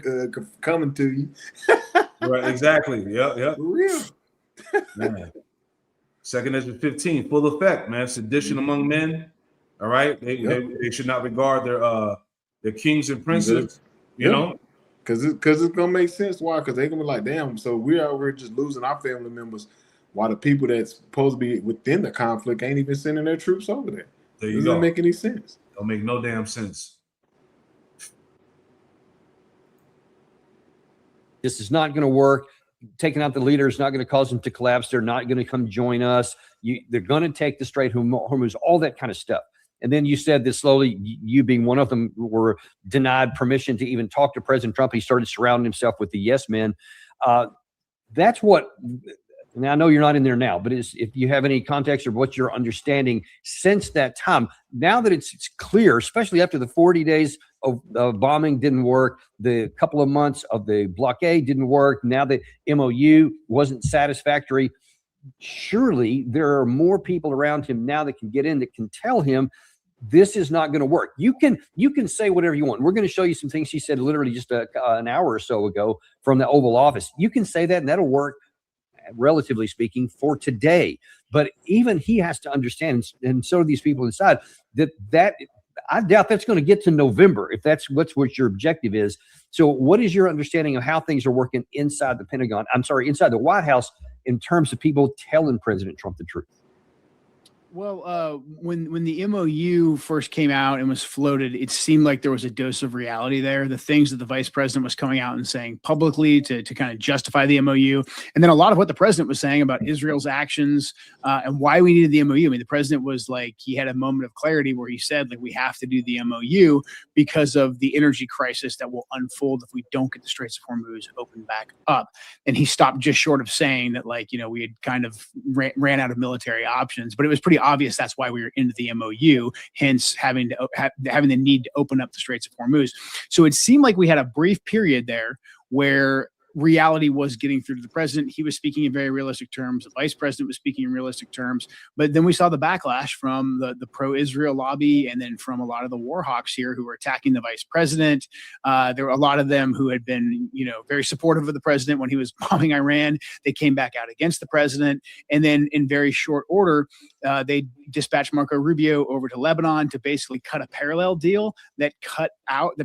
coming to you. Right, exactly. Yeah. For real. Man. 2nd Ezra 15, full effect, man. Sedition among men. All right, they should not regard their kings and princes. You know, because it's gonna make sense. Why? Because they're gonna be like, damn. So we're just losing our family members, while the people that's supposed to be within the conflict ain't even sending their troops over there. There you Doesn't go. make any sense. Don't make no damn sense. This is not going to work. Taking out the leader is not going to cause them to collapse. They're not going to come join us. They're going to take the Strait of Hormuz, all that kind of stuff. And then you said that slowly, you being one of them, were denied permission to even talk to President Trump. He started surrounding himself with the yes men. That's what, now I know you're not in there now, but if you have any context or what you're understanding since that time, now that it's clear, especially after the 40 days of bombing didn't work, the couple of months of the blockade didn't work, now the MOU wasn't satisfactory, surely there are more people around him now that can get in, that can tell him this is not going to work. You can say whatever you want. We're going to show you some things she said literally just an hour or so ago from the Oval Office. You can say that and that'll work, relatively speaking, for today. But even he has to understand, and so do these people inside, that I doubt that's going to get to November if that's what your objective is. So what is your understanding of how things are working inside the Pentagon? I'm sorry, inside the White House, in terms of people telling President Trump the truth? Well, when the MOU first came out and was floated, it seemed like there was a dose of reality there. The things that the vice president was coming out and saying publicly to kind of justify the MOU, and then a lot of what the president was saying about Israel's actions and why we needed the MOU. I mean, the president was like, he had a moment of clarity where he said, like, we have to do the MOU because of the energy crisis that will unfold if we don't get the Straits of Hormuz opened back up. And he stopped just short of saying that, like, you know, we had kind of ran out of military options, but it was pretty obvious that's why we were into the MOU, hence having the need to open up the Straits of Hormuz. So it seemed like we had a brief period there where reality was getting through to the president. He was speaking in very realistic terms. The vice president was speaking in realistic terms. But then we saw the backlash from the pro-Israel lobby, and then from a lot of the war hawks here who were attacking the vice president. There were a lot of them who had been, you know, very supportive of the president when he was bombing Iran. They came back out against the president. And then in very short order, they dispatched Marco Rubio over to Lebanon to basically cut a parallel deal that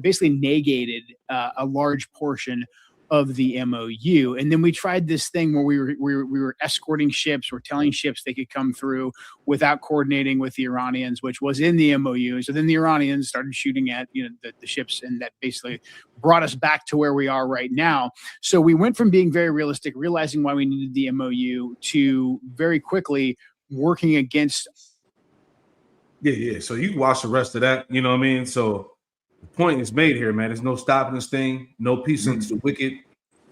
basically negated a large portion of the MOU. And then we tried this thing where we were escorting ships, we're telling ships they could come through without coordinating with the Iranians, which was in the MOU. So then the Iranians started shooting at the ships, and that basically brought us back to where we are right now. So we went from being very realistic, realizing why we needed the MOU, to very quickly working against. Yeah. So you can watch the rest of that. You know what I mean? So the point is made here, man. There's no stopping this thing. No peace unto the wicked.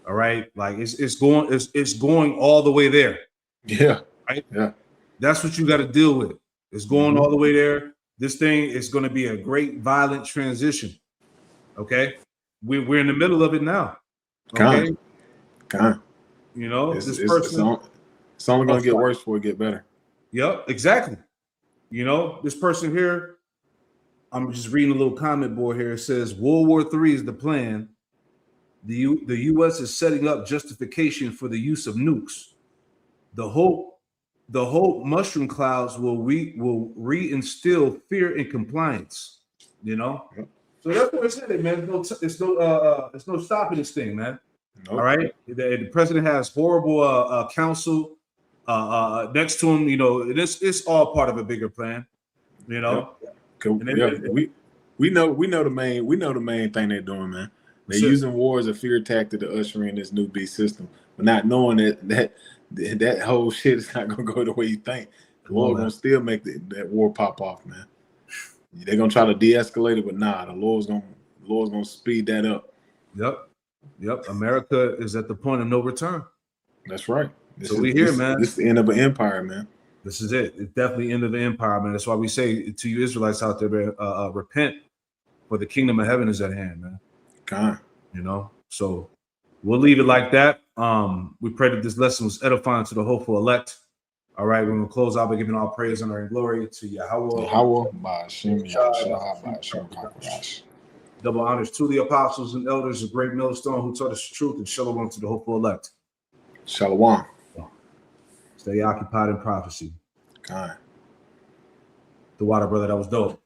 All right, like it's going all the way there. Yeah. Right. Yeah. That's what you got to deal with. It's going all the way there. This thing is going to be a great violent transition. Okay, we're in the middle of it now. Okay. You know, it's only going to get worse before it get better. Yep, exactly. You know, this person here, I'm just reading a little comment board here. It says World War III is the plan. The U.S. is setting up justification for the use of nukes. The hope mushroom clouds will reinstill fear and compliance. You know, so that's what I said, man. It's no stopping this thing, man. Nope. All right, the president has horrible counsel next to him. You know, it's all part of a bigger plan. You know, we know the main thing they're doing, man. They're using war as a fear tactic to usher in this new beast system, but not knowing that whole shit is not gonna go the way you think. The Lord gonna still make that war pop off, man. They're gonna try to de-escalate it, but nah, the Lord's gonna speed that up. Yep. America is at the point of no return. That's right. We here, man. This is the end of an empire, man. This is it. It's definitely the end of the empire, man. That's why we say to you Israelites out there, repent, for the kingdom of heaven is at hand, man. God. You know, so we'll leave it like that. We pray that this lesson was edifying to the hopeful elect. All right, we're gonna close out by giving all praise, honor, and glory to Yahweh. Double honors to the apostles and elders of Great Millstone who taught us the truth, and shalom to the hopeful elect. Shalom. Stay occupied in prophecy. God. The water, brother, that was dope.